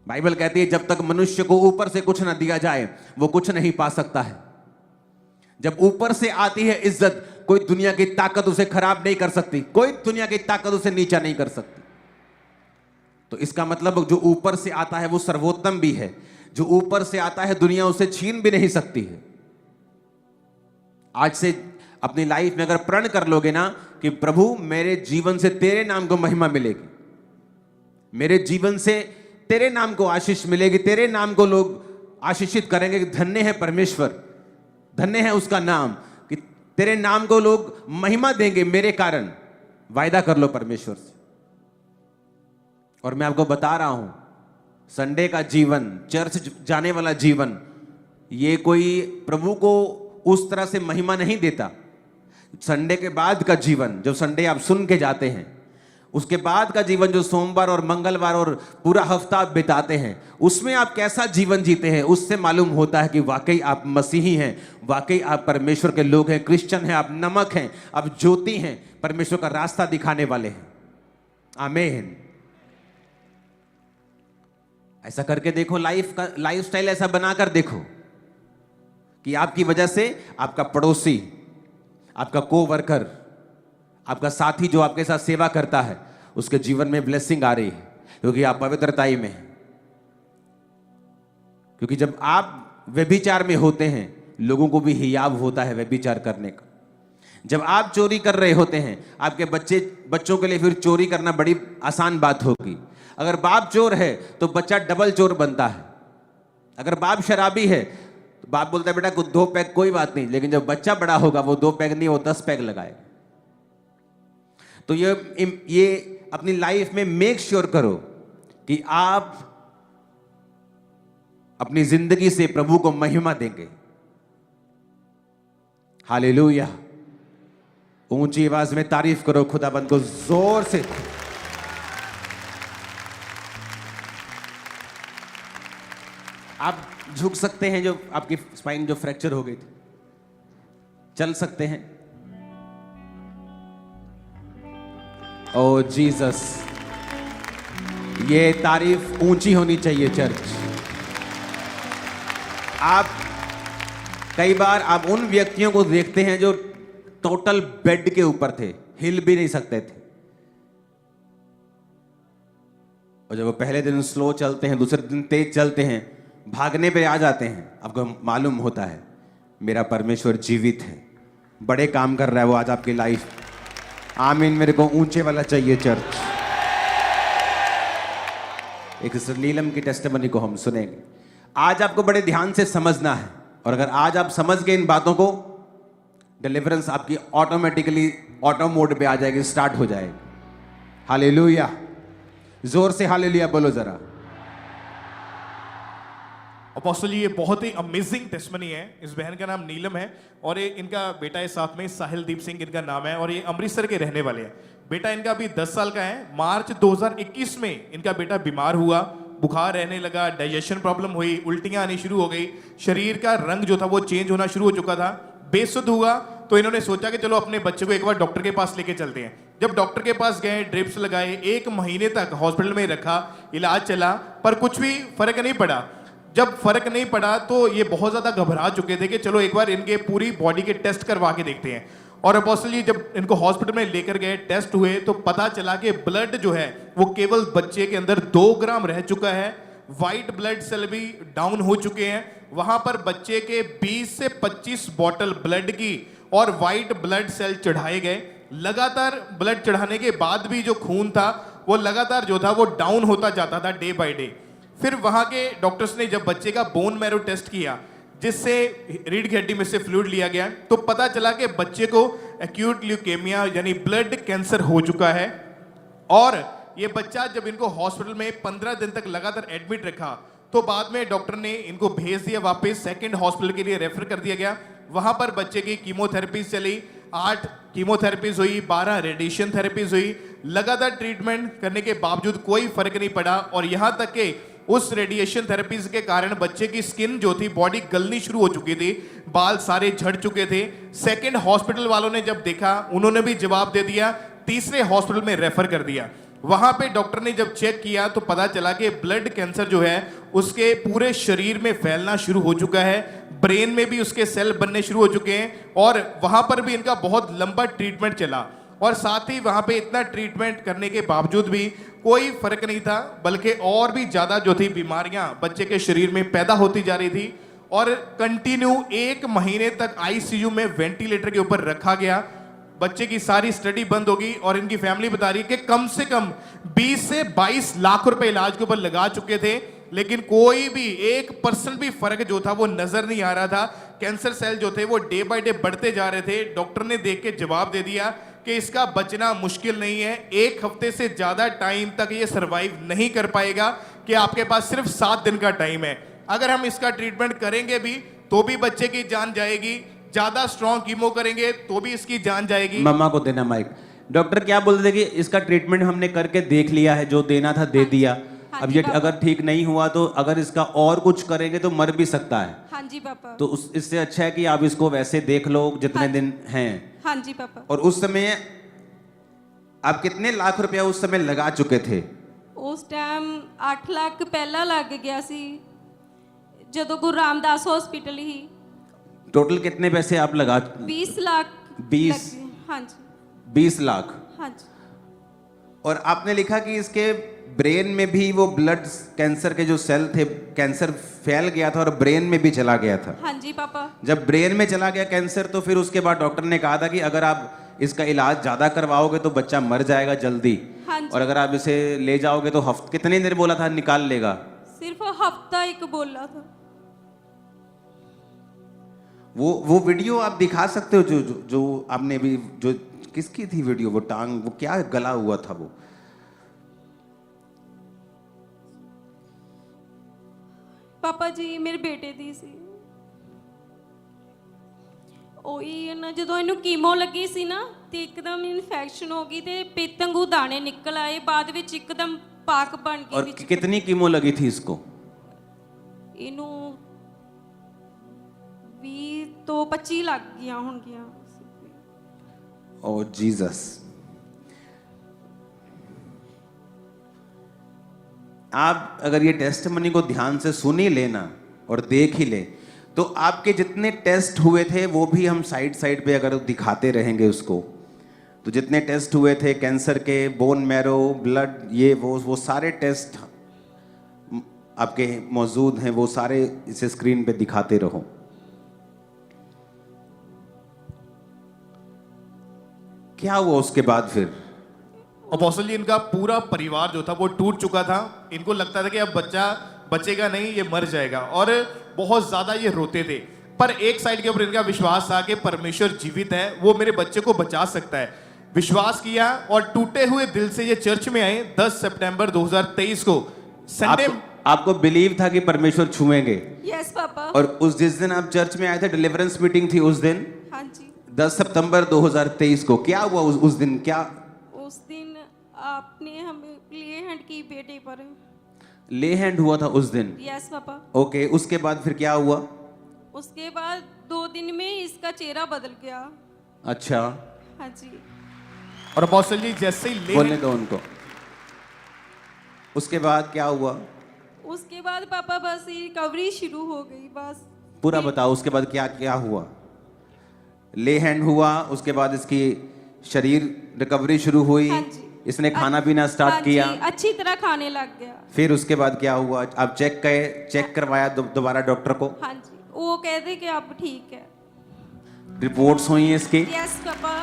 बाइबल कहती है जब तक मनुष्य को ऊपर से कुछ ना दिया जाए वो कुछ नहीं पा सकता है। जब ऊपर से आती है इज्जत, कोई दुनिया की ताकत उसे खराब नहीं कर सकती, कोई दुनिया की ताकत उसे नीचा नहीं कर सकती। तो इसका मतलब जो ऊपर से आता है वो सर्वोत्तम भी है। जो ऊपर से आता है दुनिया उसे छीन भी नहीं सकती है। आज से अपनी लाइफ में अगर प्रण कर लोगे ना कि प्रभु मेरे जीवन से तेरे नाम को महिमा मिलेगी, मेरे जीवन से तेरे नाम को आशीष मिलेगी, तेरे नाम को लोग आशीषित करेंगे कि धन्य है परमेश्वर, धन्य है उसका नाम, कि तेरे नाम को लोग महिमा देंगे मेरे कारण। वायदा कर लो परमेश्वर से। और मैं आपको बता रहा हूं, संडे का जीवन, चर्च जाने वाला जीवन, ये कोई प्रभु को उस तरह से महिमा नहीं देता। संडे के बाद का जीवन, जो संडे आप सुन के जाते हैं, उसके बाद का जीवन जो सोमवार और मंगलवार और पूरा हफ्ता आप बिताते हैं, उसमें आप कैसा जीवन जीते हैं, उससे मालूम होता है कि वाकई आप मसीही हैं, वाकई आप परमेश्वर के लोग हैं, क्रिश्चियन हैं, आप नमक हैं, आप ज्योति हैं, परमेश्वर का रास्ता दिखाने वाले हैं। आमीन। ऐसा करके देखो, लाइफ स्टाइल ऐसा बनाकर देखो कि आपकी वजह से आपका पड़ोसी, आपका कोवर्कर, आपका साथी जो आपके साथ सेवा करता है, उसके जीवन में ब्लेसिंग आ रही है, क्योंकि आप पवित्रताई में हैं। क्योंकि जब आप व्यभिचार में होते हैं, लोगों को भी हियाव होता है व्यभिचार करने का। जब आप चोरी कर रहे होते हैं, आपके बच्चों के लिए फिर चोरी करना बड़ी आसान बात होगी। अगर बाप चोर है तो बच्चा डबल चोर बनता है। अगर बाप शराबी है तो बाप बोलता है बेटा 2 पैग कोई बात नहीं, लेकिन जब बच्चा बड़ा होगा वो 2 पैग नहीं, वो 10 पैग लगाएगा। तो ये अपनी लाइफ में मेक श्योर करो कि आप अपनी जिंदगी से प्रभु को महिमा देंगे। हालेलुया। ऊंची आवाज में तारीफ करो खुदाबंद को जोर से। आप झुक सकते हैं, जो आपकी स्पाइन जो फ्रैक्चर हो गई थी, चल सकते हैं। ओ जीसस, ये तारीफ ऊंची होनी चाहिए चर्च। आप कई बार आप उन व्यक्तियों को देखते हैं जो टोटल बेड के ऊपर थे, हिल भी नहीं सकते थे, और जब वो पहले दिन स्लो चलते हैं, दूसरे दिन तेज चलते हैं, भागने पे आ जाते हैं, आपको मालूम होता है मेरा परमेश्वर जीवित है, बड़े काम कर रहा है वो आज आपकी लाइफ। आमीन। मेरे को ऊंचे वाला चाहिए चर्च। एक नीलम की टेस्टिमनी को हम सुनेंगे। आज आपको बड़े ध्यान से समझना है, और अगर आज आप समझ गए इन बातों को, डिलीवरेंस आपकी ऑटोमेटिकली ऑटो मोड पे आ जाएगी, स्टार्ट हो जाएगी। हालेलुया। जोर से हालेलुया बोलो जरा। अपोस्टल जी, ये बहुत ही अमेजिंग टेस्टमनी है। इस बहन का नाम नीलम है और ये इनका बेटा है साथ में, साहिलदीप सिंह इनका नाम है, और ये अमृतसर के रहने वाले हैं। बेटा इनका अभी 10 साल का है। मार्च 2021 में इनका बेटा बीमार हुआ, बुखार रहने लगा, डाइजेशन प्रॉब्लम हुई, उल्टियां आनी शुरू हो गई, शरीर का रंग जो था वो चेंज होना शुरू हो चुका था, बेसुध हुआ। तो इन्होंने सोचा कि चलो अपने बच्चे को एक बार डॉक्टर के पास लेके चलते हैं। जब डॉक्टर के पास गए, ड्रिप्स लगाए, 1 महीने तक हॉस्पिटल में रखा, इलाज चला, पर कुछ भी फर्क नहीं पड़ा। जब फर्क नहीं पड़ा तो ये बहुत ज़्यादा घबरा चुके थे कि चलो एक बार इनके पूरी बॉडी के टेस्ट करवा के देखते हैं। और अपोस्टल जी जब इनको हॉस्पिटल में लेकर गए, टेस्ट हुए, तो पता चला कि ब्लड जो है वो केवल बच्चे के अंदर 2 ग्राम रह चुका है। वाइट ब्लड सेल भी डाउन हो चुके हैं। वहां पर बच्चे के 20 से 25 बॉटल ब्लड की और वाइट ब्लड सेल चढ़ाए गए। लगातार ब्लड चढ़ाने के बाद भी जो खून था वो लगातार जो था वो डाउन होता जाता था डे बाय डे। फिर वहाँ के डॉक्टर्स ने जब बच्चे का बोन मैरो टेस्ट किया, जिससे रीढ़ की हड्डी में से फ्लूइड लिया गया, तो पता चला कि बच्चे को एक्यूट ल्यूकेमिया यानी ब्लड कैंसर हो चुका है। और ये बच्चा जब इनको हॉस्पिटल में 15 दिन तक लगातार एडमिट रखा, तो बाद में डॉक्टर ने इनको भेज दिया वापस, सेकंड हॉस्पिटल के लिए रेफर कर दिया गया। वहां पर बच्चे की कीमोथेरेपीज चली, 8 कीमोथेरेपीज हुई, 12 रेडिएशन थेरेपीज हुई। लगातार ट्रीटमेंट करने के बावजूद कोई फर्क नहीं पड़ा, और यहां तक कि उस रेडिएशन थेरेपीज के कारण बच्चे की स्किन जो थी, बॉडी गलनी शुरू हो चुकी थी, बाल सारे झड़ चुके थे। सेकंड हॉस्पिटल वालों ने जब देखा, उन्होंने भी जवाब दे दिया, तीसरे हॉस्पिटल में रेफर कर दिया। वहां पे डॉक्टर ने जब चेक किया तो पता चला कि ब्लड कैंसर जो है उसके पूरे शरीर में फैलना शुरू हो चुका है, ब्रेन में भी उसके सेल बनने शुरू हो चुके हैं, और वहां पर भी इनका बहुत लंबा ट्रीटमेंट चला। और साथ ही वहां पे इतना ट्रीटमेंट करने के बावजूद भी कोई फर्क नहीं था, बल्कि और भी ज्यादा जो थी बीमारियां बच्चे के शरीर में पैदा होती जा रही थी। और कंटिन्यू 1 महीने तक आईसीयू में वेंटिलेटर के ऊपर रखा गया। बच्चे की सारी स्टडी बंद होगी, और इनकी फैमिली बता रही है कि कम से कम 20 से 22 लाख रुपए इलाज के ऊपर लगा चुके थे, लेकिन कोई भी 1% भी फर्क जो था वो नजर नहीं आ रहा था। कैंसर सेल जो थे वो डे बाय डे बढ़ते जा रहे थे। डॉक्टर ने देख के जवाब दे दिया कि इसका बचना मुश्किल नहीं है, 1 हफ्ते से ज्यादा टाइम तक ये सरवाइव नहीं कर पाएगा, कि आपके पास सिर्फ 7 दिन का टाइम है। अगर हम इसका ट्रीटमेंट करेंगे भी तो भी बच्चे की जान जाएगी, ज्यादा स्ट्रॉन्ग कीमो करेंगे तो भी इसकी जान जाएगी। मम्मा को देना माइक। डॉक्टर क्या बोलते थे कि इसका ट्रीटमेंट हमने करके देख लिया है, जो देना था दे दिया, अब ये अगर ठीक नहीं हुआ तो अगर इसका और कुछ करेंगे तो मर भी सकता है। हाँ जी पापा। तो इससे अच्छा है कि आप इसको वैसे देख लो जितने दिन हैं। हाँ जी पापा। और उस समय आप कितने लाख रुपया उस समय लगा चुके थे? उस टाइम 8 लाख पहला लग गया सी, ਜਦੋਂ गुरु रामदास हॉस्पिटल ही। टोटल कितने पैसे आप लगा? 20 लाख। 20? लग गए। हाँ जी। 20 लाख। हाँ जी। और आपने लिखा कि इसके ब्रेन में भी वो ब्लड कैंसर के जो सेल थे, कैंसर फैल गया था और ब्रेन में भी चला गया था। हाँ जी पापा। जब ब्रेन में चला गया कैंसर, तो फिर उसके बाद डॉक्टर ने कहा था कि अगर आप इसका इलाज ज्यादा करवाओगे तो बच्चा मर जाएगा जल्दी। हाँ जी। और अगर आप इसे ले जाओगे तो कितने देर बोला था निकाल लेगा? सिर्फ हफ्ता एक बोला था। वो वीडियो आप दिखा सकते हो जो आपने भी, जो किसकी थी वीडियो? वो टांग, वो क्या गला हुआ था वो? पापा जी मेरे बेटे दी सी। ਉਹੀ ਨਾ ਜਦੋਂ ਇਹਨੂੰ ਕੀਮੋ ਲੱਗੀ ਸੀ ਨਾ ਤੇ ਇੱਕਦਮ ਇਨਫੈਕਸ਼ਨ ਹੋ ਗਈ ਤੇ ਪੇਤੰਗੂ ਦਾਣੇ ਨਿਕਲ ਆਏ, ਬਾਅਦ ਵਿੱਚ ਇੱਕਦਮ ਪਾਕ ਬਣ ਗਈ और ਵਿੱਚ। कितनी कीमो लगी थी इसको? ਇਹਨੂੰ 20 ਤੋਂ 25 ਲੱਗ ਗਈਆਂ ਹੋਣਗੀਆਂ। ओ जीसस। आप अगर ये टेस्टमनी को ध्यान से सुन ही लेना और देख ही ले, तो आपके जितने टेस्ट हुए थे वो भी हम साइड पे अगर दिखाते रहेंगे उसको, तो जितने टेस्ट हुए थे कैंसर के, बोन मैरो, ब्लड, ये वो सारे टेस्ट आपके मौजूद हैं, वो सारे इसे स्क्रीन पे दिखाते रहो। क्या हुआ उसके बाद फिर? अपोस्टल जी, इनका पूरा परिवार जो था वो टूट चुका था। इनको लगता था कि अब बच्चा बचेगा नहीं, ये मर जाएगा, और बहुत ज्यादा ये रोते थे। पर एक साइड के ऊपर इनका विश्वास था कि परमेश्वर जीवित है, वो मेरे बच्चे को बचा सकता है। विश्वास किया और टूटे हुए दिल से ये चर्च में आए 10 सितंबर 2023 को संडे। आपको बिलीव था कि परमेश्वर छुएंगे? Yes papa. और उस जिस दिन आप चर्च में आए थे, डिलीवरेंस मीटिंग थी उस दिन, हाँ जी। 10 सितंबर 2023 को। क्या हुआ उस दिन? क्या उस दिन आपने हमें लिए हैंड की बेटे पर। ले हैंड हुआ था उस दिन? Yes papa. ओके, उसके बाद फिर क्या हुआ? उसके बाद 2 दिन में इसका चेहरा बदल गया। अच्छा। हाँ जी। और अपोस्टल जी जैसे ही बोलने दो उनको। उसके बाद क्या हुआ? उसके बाद पापा बस रिकवरी शुरू हो गई बस। पूरा बताओ, उसके बाद क्या क्या हुआ? ले हैंड हुआ, उसके बाद इसकी शरीर रिकवरी शुरू हुई। हाँ जी। इसने खाना पीना स्टार्ट हाँ किया। जी, अच्छी तरह खाने लग गया। फिर उसके बाद क्या हुआ? आप चेक करवाया दोबारा डॉक्टर को? हाँ जी, वो कहते कि अब ठीक है। रिपोर्ट्स हुई हैं इसकी? Yes papa.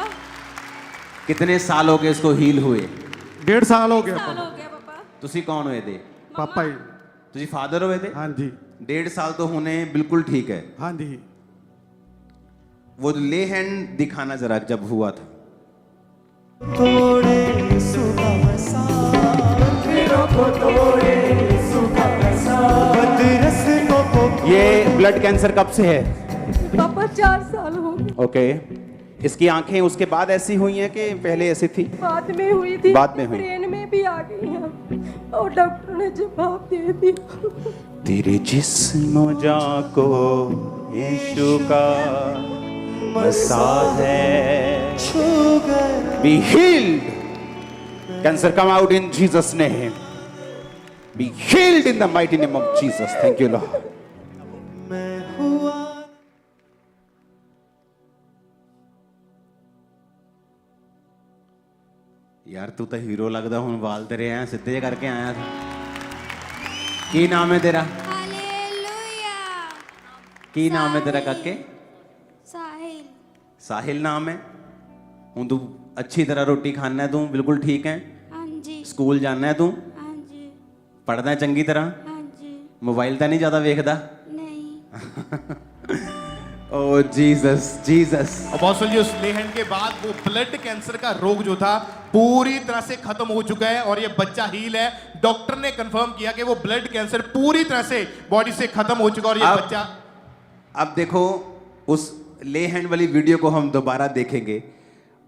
कितने साल हो गए इसको हील हुए? 1.5 ਸਾਲ ਹੋ ਗਿਆ ਸਾਲ ਹੋ ਗਿਆ ਪਾਪਾ। ਤੁਸੀਂ ਕੌਣ ਹੋ ਇਹਦੇ? ਪਾਪਾ ਜੀ। ਤੁਸੀਂ ਫਾਦਰ ਹੋ ਇਹਦੇ? ਹਾਂਜੀ 1.5 साल तो होने बिल्कुल ठीक है। ਹਾਂਜੀ। वो ले हैंड दिखाना जरा जब हुआ था। तोड़े सुबह मसा फिरों को तोड़े सुबह मसा बदरस को ये ब्लड कैंसर कब से है? पापा 4 साल हो गए। ओके। इसकी आंखें उसके बाद ऐसी हुई हैं कि पहले ऐसी थी? बाद में हुई थी। बाद में हुई। ब्रेन में भी आ गई है और डॉक्टर ने जवाब दे दिया। तेरे जिस्म जाको यीशु का मसा है। छू गया Be healed. Cancer come out in Jesus' name. Be healed in the mighty name of Jesus. Thank you, Lord. मैं हुआ यार तू तो हीरो लगदा हुन वाल तेरे ऐ सिद्धे करके आया था। की नाम है तेरा? हालेलुया। की नाम है तेरा काके? साहिल। साहिल नाम है। हूं तू अच्छी तरह रोटी खाना है, तू बिल्कुल ठीक है? हाँ जी। स्कूल जाना है तू? हाँ जी। पढ़दा है चंगी तरह? हाँ जी। मोबाइल तो नहीं ज्यादा वेखदा? नहीं। ओ जीसस जीसस। अपोस्टल जी, उस ले हैंड के बाद वो ब्लड कैंसर का रोग जो था पूरी तरह से खत्म हो चुका है और ये बच्चा हील है। डॉक्टर ने कंफर्म किया कि वो ब्लड कैंसर पूरी तरह से बॉडी से खत्म हो चुका और ये बच्चा। अब देखो उस ले हैंड वाली वीडियो को हम दोबारा देखेंगे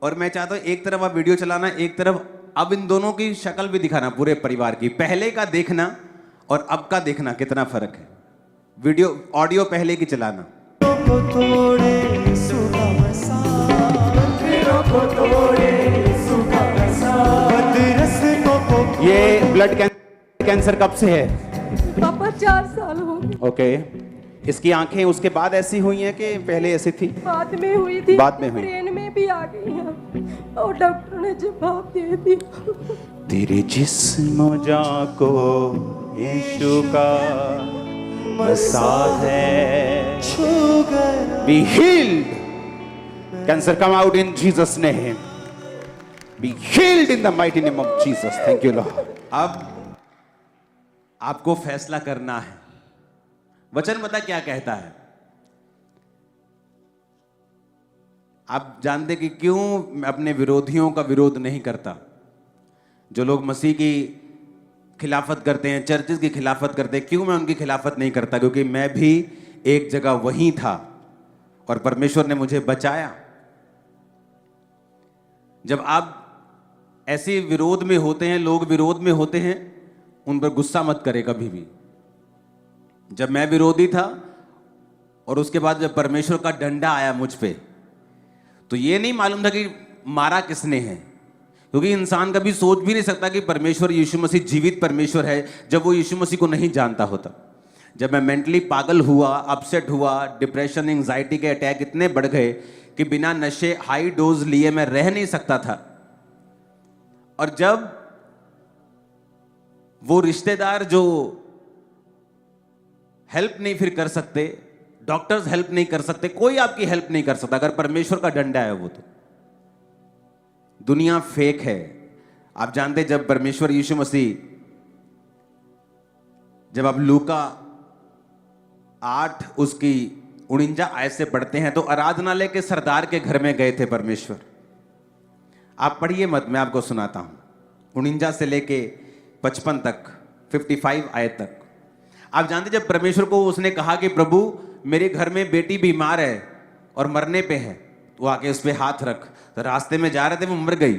और मैं चाहता हूं एक तरफ आप वीडियो चलाना, एक तरफ अब इन दोनों की शक्ल भी दिखाना पूरे परिवार की। पहले का देखना और अब का देखना कितना फर्क है। वीडियो ऑडियो पहले की चलाना। को तोड़े सुबह मसा फिरों को तोड़े सुबह मसा बदरस को ये ब्लड कैंसर कब से है? पापा 4 साल हो गए। ओके। इसकी आंखें उसके बाद ऐसी हुई हैं कि पहले ऐसी थी? बाद में हुई थी। बाद में हुई। ब्रेन में भी आ गई है और डॉक्टर ने जवाब दे दिया। तेरे जिस्म जाको यीशु का मसा है। छू गया Be healed. Cancer come out in Jesus' name. Be healed in the mighty name of Jesus. Thank you, Lord. अब आपको फैसला करना है। वचन पता क्या कहता है? आप जानते कि क्यों मैं अपने विरोधियों का विरोध नहीं करता? जो लोग मसीह की खिलाफत करते हैं, चर्चेस की खिलाफत करते हैं, क्यों मैं उनकी खिलाफत नहीं करता? क्योंकि मैं भी एक जगह वहीं था और परमेश्वर ने मुझे बचाया। जब आप ऐसे विरोध में होते हैं, लोग विरोध में होते हैं, उन पर गुस्सा मत करें कभी भी। जब मैं विरोधी था और उसके बाद जब परमेश्वर का डंडा आया मुझ पे, तो ये नहीं मालूम था कि मारा किसने है, क्योंकि इंसान कभी सोच भी नहीं सकता कि परमेश्वर यीशु मसीह जीवित परमेश्वर है जब वो यीशु मसीह को नहीं जानता होता। जब मैं मेंटली पागल हुआ, अपसेट हुआ, डिप्रेशन, एंजाइटी के अटैक इतने बढ़ गए कि बिना नशे हाई डोज लिए मैं रह नहीं सकता था। और जब वो रिश्तेदार जो हेल्प नहीं फिर कर सकते, डॉक्टर्स हेल्प नहीं कर सकते, कोई आपकी हेल्प नहीं कर सकता अगर परमेश्वर का डंडा है वो। तो दुनिया फेक है। आप जानते जब परमेश्वर यीशु मसीह, जब आप लूका 8 उसकी 49 आयत से पढ़ते हैं तो आराधनालय के सरदार के घर में गए थे परमेश्वर। आप पढ़िए मत, मैं आपको सुनाता हूं 49 से लेके 55 तक, 55 आयत तक। आप जानते जब परमेश्वर को उसने कहा कि प्रभु मेरे घर में बेटी बीमार है और मरने पे है, तो आके उस पर हाथ रख। तो रास्ते में जा रहे थे, वो मर गई।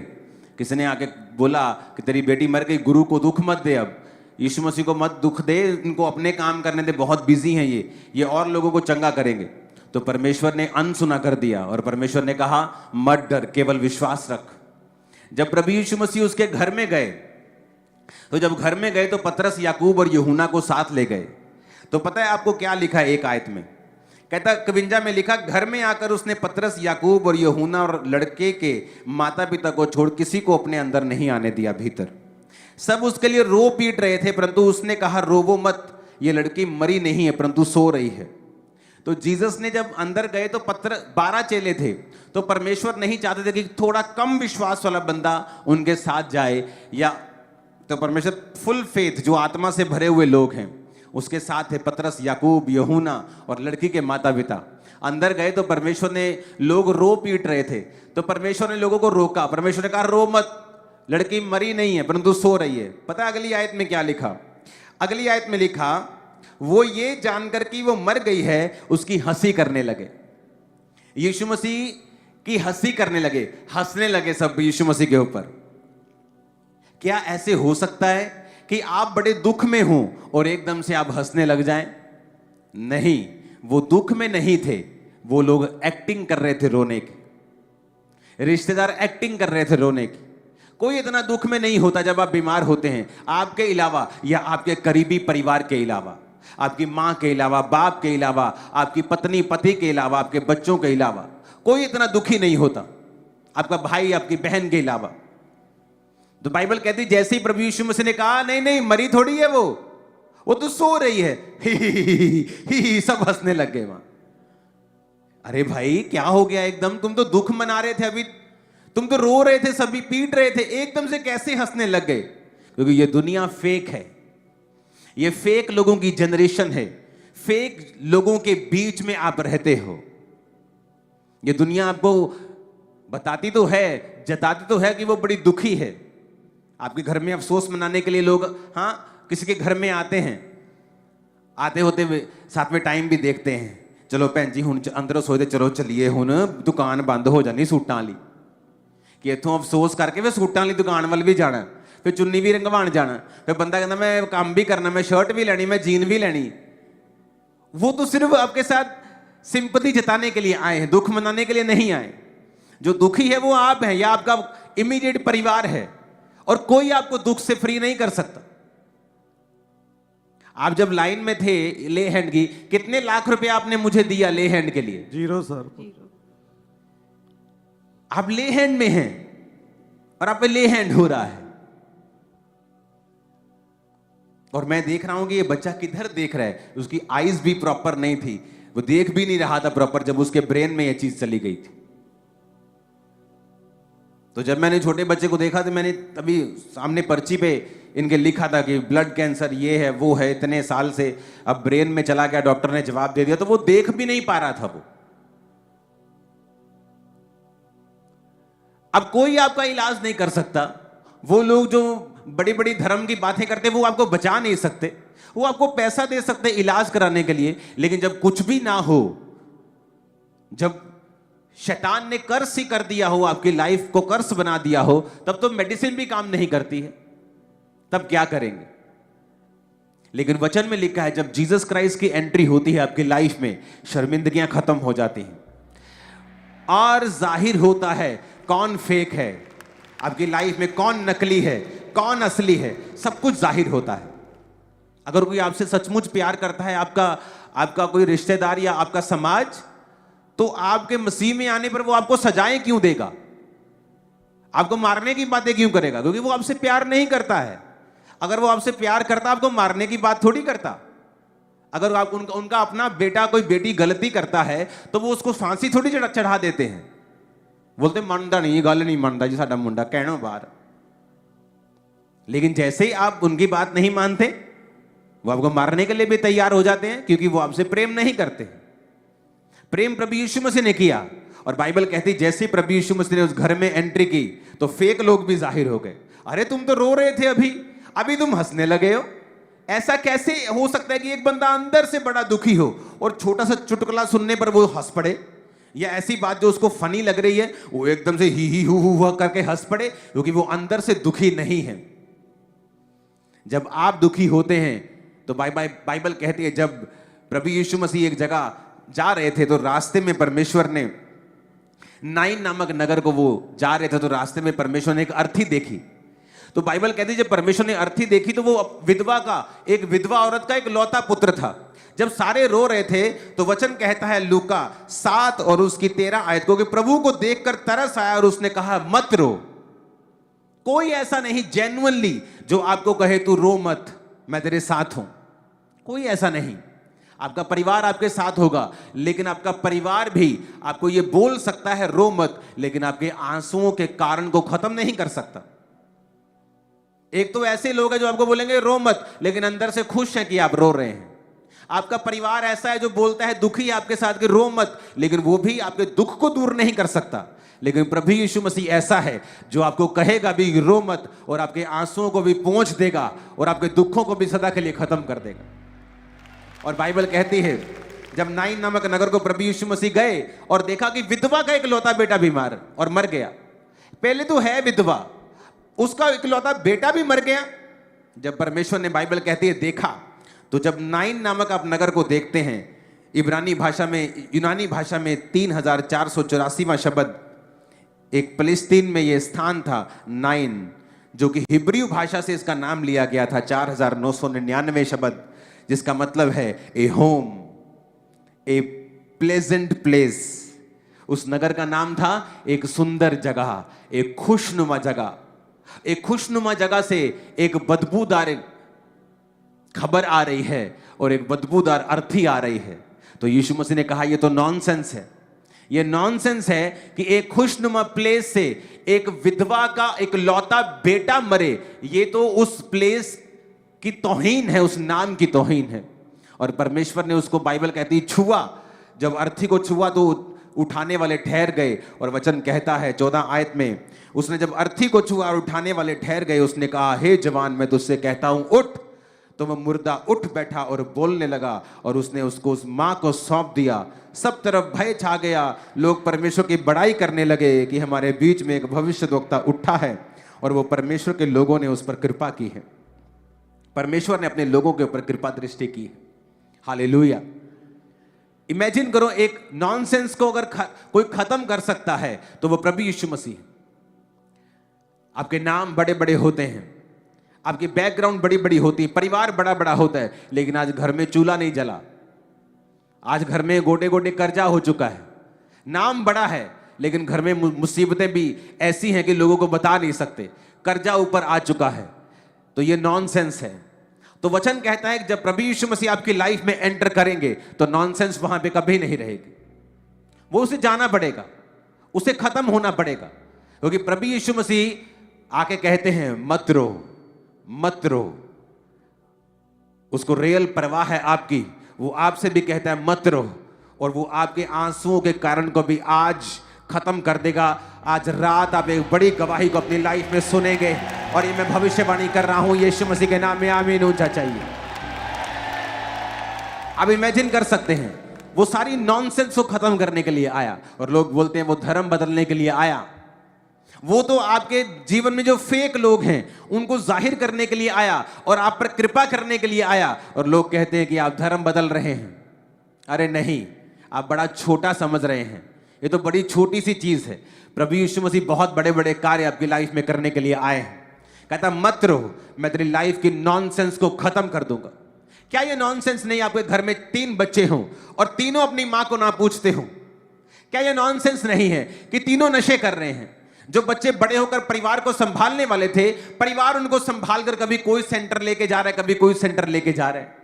किसी ने आके बोला कि तेरी बेटी मर गई, गुरु को दुख मत दे, अब यीशु मसीह को मत दुख दे, इनको अपने काम करने दे, बहुत बिजी हैं ये और लोगों को चंगा करेंगे। तो परमेश्वर ने अनसुना कर दिया और परमेश्वर ने कहा मत डर, केवल विश्वास रख। जब प्रभु यीशु मसीह उसके घर में गए, तो जब घर में गए तो पतरस, याकूब और यूहन्ना को साथ ले गए। तो पता है आपको क्या लिखा है एक आयत में? कहता 51 में लिखा, घर में आकर उसने पतरस, याकूब और यूहन्ना और लड़के के माता पिता को छोड़ किसी को अपने अंदर नहीं आने दिया भीतर। सब उसके लिए रो पीट रहे थे, परंतु उसने कहा रोवो मत, ये लड़की मरी नहीं है परंतु सो रही है। तो जीसस ने जब अंदर गए तो 12 चेले थे, तो परमेश्वर नहीं चाहते थे कि थोड़ा कम विश्वास वाला बंदा उनके साथ जाए, या तो परमेश्वर फुल फेथ जो आत्मा से भरे हुए लोग हैं उसके साथ थे। पतरस, याकूब, यूहन्ना और लड़की के माता पिता अंदर गए तो परमेश्वर ने, लोग रो पीट रहे थे तो परमेश्वर ने लोगों को रोका। परमेश्वर ने कहा रो मत, लड़की मरी नहीं है परंतु सो रही है। पता है अगली आयत में क्या लिखा? अगली आयत में लिखा, वो ये जानकर कि वो मर गई है उसकी हंसी करने लगे। यीशु मसीह की हंसी करने लगे, हंसने लगे सब यीशु मसीह के ऊपर। क्या ऐसे हो सकता है कि आप बड़े दुख में हो और एकदम से आप हंसने लग जाएं? नहीं, वो दुख में नहीं थे, वो लोग एक्टिंग कर रहे थे रोने की, रिश्तेदार एक्टिंग कर रहे थे रोने की। कोई इतना दुख में नहीं होता जब आप बीमार होते हैं, आपके अलावा या आपके करीबी परिवार के अलावा, आपकी मां के अलावा, बाप के अलावा, आपकी पत्नी पति के अलावा, आपके बच्चों के अलावा कोई इतना दुखी नहीं होता, आपका भाई आपकी बहन के अलावा। तो बाइबल कहती जैसे ही प्रभु यीशु मसीह ने कहा नहीं नहीं मरी थोड़ी है वो तो सो रही है, ही सब हंसने लग गए वहां। अरे भाई क्या हो गया एकदम? तुम तो दुख मना रहे थे, अभी तुम तो रो रहे थे, सभी पीट रहे थे, एकदम से कैसे हंसने लग गए? क्योंकि ये दुनिया फेक है, ये फेक लोगों की जनरेशन है, फेक लोगों के बीच में आप रहते हो। ये दुनिया आपको बताती तो है, जताती तो है कि वो बड़ी दुखी है। आपके घर में अफसोस मनाने के लिए लोग किसी के घर में आते हैं, आते होते हुए साथ में टाइम भी देखते हैं, चलो भैन जी हुण अंदरों सोचते चलो चलिए हुण दुकान बंद हो जानी सूटां वाली, कि इत्थों अफसोस करके वे सूटां वाली दुकान वाल भी जाना, फिर चुन्नी भी रंगवाण जाना, फिर बंदा कहता मैं काम भी करना, मैं शर्ट भी लेनी, मैं जीन भी लेनी। वो तो सिर्फ आपके साथ सिंपैथी जताने के लिए आए हैं, दुख मनाने के लिए नहीं आए। जो दुखी है वो आप हैं या आपका इमीडिएट परिवार है, और कोई आपको दुख से फ्री नहीं कर सकता। आप जब लाइन में थे ले हैंड की, कितने लाख रुपए आपने मुझे दिया ले हैंड के लिए? 0 सर। आप ले हैंड में हैं और आप पे ले हैंड हो रहा है, और मैं देख रहा हूं कि ये बच्चा किधर देख रहा है। उसकी आईज भी प्रॉपर नहीं थी, वो देख भी नहीं रहा था प्रॉपर जब उसके ब्रेन में ये चीज चली गई थी। तो जब मैंने छोटे बच्चे को देखा तो मैंने तभी सामने पर्ची पे इनके लिखा था कि ब्लड कैंसर ये है वो है, इतने साल से अब ब्रेन में चला गया, डॉक्टर ने जवाब दे दिया। तो वो देख भी नहीं पा रहा था वो। अब कोई आपका इलाज नहीं कर सकता। वो लोग जो बड़ी बड़ी धर्म की बातें करते वो आपको बचा नहीं सकते, वो आपको पैसा दे सकते इलाज कराने के लिए, लेकिन जब कुछ भी ना हो, जब शैतान ने कर्स ही कर दिया हो, आपकी लाइफ को कर्स बना दिया हो, तब तो मेडिसिन भी काम नहीं करती है, तब क्या करेंगे? लेकिन वचन में लिखा है जब जीसस क्राइस्ट की एंट्री होती है आपकी लाइफ में, शर्मिंदगियां खत्म हो जाती हैं और जाहिर होता है कौन फेक है आपकी लाइफ में, कौन नकली है, कौन असली है, सब कुछ जाहिर होता है। अगर कोई आपसे सचमुच प्यार करता है, आपका कोई रिश्तेदार या आपका समाज, तो आपके मसीह में आने पर वो आपको सजाएं क्यों देगा? आपको मारने की बातें क्यों करेगा? क्योंकि वो आपसे प्यार नहीं करता है। अगर वो आपसे प्यार करता, आपको मारने की बात थोड़ी करता। अगर आप उनका अपना बेटा कोई बेटी गलती करता है तो वो उसको फांसी थोड़ी चढ़ा देते हैं, बोलते मानता नहीं, गल नहीं मानता जी साडा मुंडा, कहना बाहर। लेकिन जैसे ही आप उनकी बात नहीं मानते, वो आपको मारने के लिए भी तैयार हो जाते हैं, क्योंकि वो आपसे प्रेम नहीं करते। प्रेम प्रभु यीशु मसीह ने किया, और बाइबल कहती जैसे प्रभु यीशु मसीह ने उस घर में एंट्री की तो फेक लोग भी जाहिर हो गए। अरे तुम तो रो रहे थे, अभी तुम हंसने लगे हो। ऐसा कैसे हो सकता है कि एक बंदा अंदर से बड़ा दुखी हो और छोटा सा चुटकुला सुनने पर वो हंस पड़े, या ऐसी बात जो उसको फनी लग रही है वो एकदम से ही हु करके हंस पड़े, क्योंकि वो अंदर से दुखी नहीं है। जब आप दुखी होते हैं तो बाइबल कहती है जब प्रभु यीशु मसीह एक जगह जा रहे थे तो रास्ते में परमेश्वर ने, नाइन नामक नगर को वो जा रहे थे, तो रास्ते में परमेश्वर ने एक अर्थी देखी। तो बाइबल कहती है जब परमेश्वर ने अर्थी देखी तो वो एक विधवा औरत का एक लौता पुत्र था। जब सारे रो रहे थे तो वचन कहता है लूका 7 और उसकी 13 आयत को कि प्रभु को देखकर तरस आया और उसने कहा मत रो। कोई ऐसा नहीं जेन्युइनली जो आपको कहे तू रो मत, मैं तेरे साथ हूं, कोई ऐसा नहीं। आपका परिवार आपके साथ होगा, लेकिन आपका परिवार भी आपको ये बोल सकता है रो मत, लेकिन आपके आंसुओं के कारण को खत्म नहीं कर सकता। एक तो ऐसे लोग हैं जो आपको बोलेंगे रो मत, लेकिन अंदर से खुश है कि आप रो रहे हैं। आपका परिवार ऐसा है जो बोलता है दुखी आपके साथ कि रो मत, लेकिन वो भी आपके दुख को दूर नहीं कर सकता। लेकिन प्रभु यीशु मसीह ऐसा है जो आपको कहेगा भी रो मत, और आपके आंसुओं को भी पोंछ देगा, और आपके दुखों को भी सदा के लिए खत्म कर देगा। और बाइबल कहती है जब नाइन नामक नगर को प्रभु यीशु मसीह गए और देखा कि विधवा का इकलौता बेटा बीमार और मर गया। पहले तो है विधवा, उसका इकलौता बेटा भी मर गया। जब परमेश्वर ने, बाइबल कहती है, देखा, तो जब नाइन नामक आप नगर को देखते हैं, इब्रानी भाषा में, यूनानी भाषा में 3484वां शब्द, एक फिलिस्तीन में यह स्थान था नाइन, जो कि हिब्रू भाषा से इसका नाम लिया गया था, 4999 शब्द, जिसका मतलब है ए होम, ए प्लेजेंट प्लेस। उस नगर का नाम था एक सुंदर जगह, एक खुशनुमा जगह। एक खुशनुमा जगह से एक बदबूदार खबर आ रही है और एक बदबूदार अर्थी आ रही है। तो यीशु मसीह ने कहा ये तो नॉनसेंस है। ये नॉनसेंस है कि एक खुशनुमा प्लेस से एक विधवा का एक लौता बेटा मरे। ये तो उस प्लेस की तौहीन है, उस नाम की तौहीन है। और परमेश्वर ने उसको, बाइबल कहती है, छुआ। जब अर्थी को छुआ तो उठाने वाले ठहर गए। और वचन कहता है 14 आयत में, उसने जब अर्थी को छुआ और उठाने वाले ठहर गए, उसने कहा हे जवान, मैं तुझसे कहता हूं उठ। तो वह मुर्दा उठ बैठा और बोलने लगा, और उसने उसको उस मां को सौंप दिया। सब तरफ भय छा गया। लोग परमेश्वर की बड़ाई करने लगे कि हमारे बीच में एक भविष्यद्वक्ता उठा है, और वो परमेश्वर के लोगों ने उस पर कृपा की है। परमेश्वर ने अपने लोगों के ऊपर कृपा दृष्टि की है। हालेलुया। इमेजिन करो, एक नॉनसेंस को अगर कोई खत्म कर सकता है तो वो प्रभु यीशु मसीह है। आपके नाम बड़े बड़े होते हैं, आपकी बैकग्राउंड बड़ी बड़ी होती है, परिवार बड़ा बड़ा होता है, लेकिन आज घर में चूल्हा नहीं जला, आज घर में गोटे गोटे कर्जा हो चुका है। नाम बड़ा है, लेकिन घर में मुसीबतें भी ऐसी हैं कि लोगों को बता नहीं सकते, कर्जा ऊपर आ चुका है। तो ये नॉनसेंस है। तो वचन कहता है कि जब प्रभु यीशु मसीह आपकी लाइफ में एंटर करेंगे तो नॉनसेंस वहां पे कभी नहीं रहेगी। वो उसे जाना पड़ेगा, उसे खत्म होना पड़ेगा, क्योंकि प्रभु यीशु मसीह आके कहते हैं मत रो, मत रो। उसको रियल परवाह है आपकी, वो आपसे भी कहता है मत रो, और वो आपके आंसुओं के कारण को भी आज खत्म कर देगा। आज रात आप एक बड़ी गवाही को अपनी लाइफ में सुनेंगे, और ये मैं भविष्यवाणी कर रहा हूं यीशु मसीह के नाम में, आमीन ऊंचा चाहिए। आप इमेजिन कर सकते हैं, वो सारी नॉनसेंस को खत्म करने के लिए आया। और लोग बोलते हैं वो धर्म बदलने के लिए आया। वो तो आपके जीवन में जो फेक लोग हैं उनको जाहिर करने के लिए आया, और आप पर कृपा करने के लिए आया। और लोग कहते हैं कि आप धर्म बदल रहे हैं। अरे नहीं, आप बड़ा छोटा समझ रहे हैं, ये तो बड़ी छोटी सी चीज है। प्रभु यीशु मसीह बहुत बड़े बड़े कार्य आपकी लाइफ में करने के लिए आए हैं। कहता मत रहो, मैं तेरी लाइफ की नॉनसेंस को खत्म कर दूंगा। क्या ये नॉनसेंस नहीं आपके घर में 3 बच्चे हों और तीनों अपनी मां को ना पूछते हों? क्या ये नॉनसेंस नहीं है कि तीनों नशे कर रहे हैं? जो बच्चे बड़े होकर परिवार को संभालने वाले थे, परिवार उनको संभाल कर कभी कोई सेंटर लेके जा रहा है, कभी कोई सेंटर लेके जा रहा है।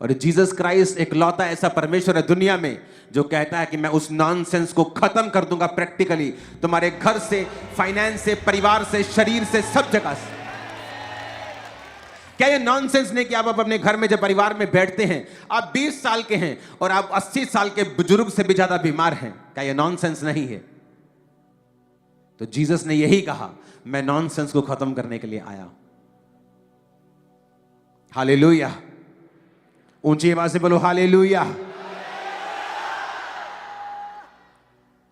और जीसस क्राइस्ट इकलौता ऐसा परमेश्वर है दुनिया में जो कहता है कि मैं उस नॉनसेंस को खत्म कर दूंगा प्रैक्टिकली, तुम्हारे घर से, फाइनेंस से, परिवार से, शरीर से, सब जगह से। क्या ये नॉनसेंस नहीं कि आप अपने घर में जब परिवार में बैठते हैं, आप 20 साल के हैं और आप 80 साल के बुजुर्ग से भी ज्यादा बीमार हैं? क्या ये नॉनसेंस नहीं है? तो जीसस ने यही कहा, मैं नॉनसेंस को खत्म करने के लिए आया। हालेलुया। ऊंची आवाज से बोलो हालेलुया।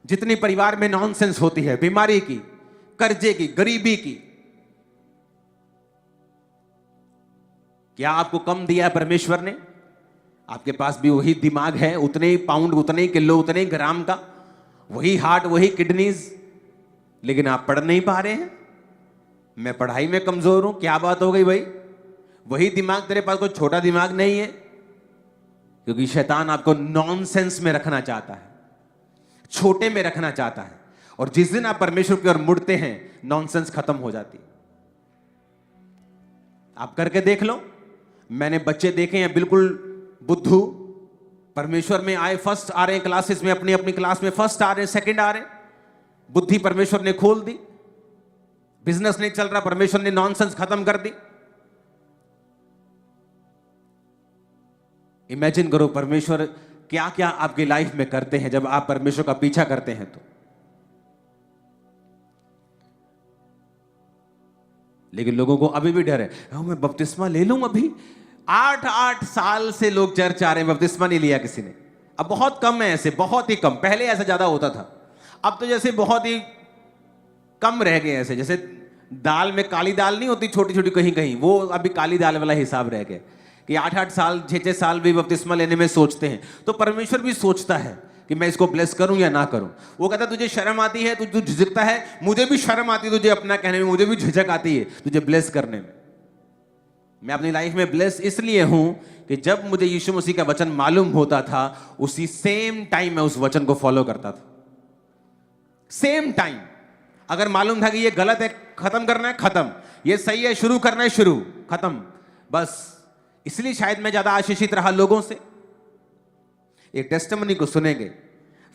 जितनी परिवार में नॉनसेंस होती है, बीमारी की, कर्जे की, गरीबी की, क्या आपको कम दिया है परमेश्वर ने? आपके पास भी वही दिमाग है, उतने ही पाउंड, उतने ही किलो, उतने ही ग्राम का, वही हार्ट, वही किडनीज, लेकिन आप पढ़ नहीं पा रहे हैं। मैं पढ़ाई में कमजोर हूं, क्या बात हो गई भाई? वही दिमाग तेरे पास, कोई छोटा दिमाग नहीं है। क्योंकि शैतान आपको नॉनसेंस में रखना चाहता है, छोटे में रखना चाहता है। और जिस दिन आप परमेश्वर की ओर मुड़ते हैं, नॉनसेंस खत्म हो जाती है। आप करके देख लो, मैंने बच्चे देखे हैं बिल्कुल बुद्धू परमेश्वर में आए, फर्स्ट आ रहे हैं क्लासेस में, अपनी अपनी क्लास में फर्स्ट आ रहे हैं, सेकंड आ रहे हैं। बुद्धि परमेश्वर ने खोल दी, बिजनेस नहीं चल रहा, परमेश्वर ने नॉनसेंस खत्म कर दी। इमेजिन करो परमेश्वर क्या क्या आपकी लाइफ में करते हैं जब आप परमेश्वर का पीछा करते हैं। तो लेकिन लोगों को अभी भी डर है, मैं बपतिस्मा ले लूं अभी। 8 साल से लोग चर्च आ रहे हैं, बपतिस्मा नहीं लिया किसी ने। अब बहुत कम है ऐसे, बहुत ही कम। पहले ऐसा ज्यादा होता था, अब तो जैसे बहुत ही कम रह गए ऐसे। जैसे दाल में काली दाल नहीं होती छोटी छोटी कहीं कहीं, वो अभी काली दाल वाला हिसाब रह गया कि 8 साल 6 साल भी बपतिस्मा लेने में सोचते हैं। तो परमेश्वर भी सोचता है कि मैं इसको ब्लेस करूं या ना करूं। वो कहता है तुझे शर्म आती है, तू झिझकता है, मुझे भी शर्म आती है तुझे अपना कहने में, मुझे भी झिझक आती है तुझे ब्लेस करने में। मैं अपनी लाइफ में ब्लेस इसलिए हूं कि जब मुझे यीशु मसीह का वचन मालूम होता था, उसी सेम टाइम मैं उस वचन को फॉलो करता था। सेम टाइम अगर मालूम था कि ये गलत है, खत्म करना है, खत्म। ये सही है, शुरू करना है, शुरू, खत्म। बस इसलिए शायद मैं ज्यादा आशीषित रहा लोगों से। एक टेस्टिमनी को सुनेंगे,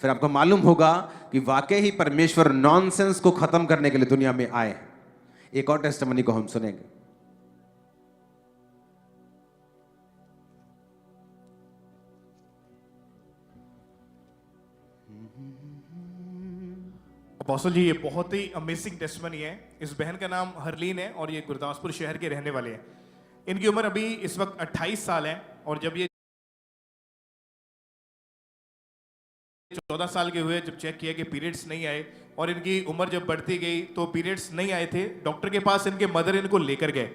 फिर आपको मालूम होगा कि वाकई ही परमेश्वर नॉनसेंस को खत्म करने के लिए दुनिया में आए हैं। एक और टेस्टिमनी को हम सुनेंगे। अपोस्टल जी, ये बहुत ही अमेजिंग टेस्टिमनी है। इस बहन का नाम हरलीन है और ये गुरदासपुर शहर के रहने वाले हैं। इनकी उम्र अभी इस वक्त 28 साल है और जब ये 14 साल के हुए, जब चेक किया कि पीरियड्स नहीं आए और इनकी उम्र जब बढ़ती गई तो पीरियड्स नहीं आए थे, डॉक्टर के पास इनके मदर इनको लेकर गए।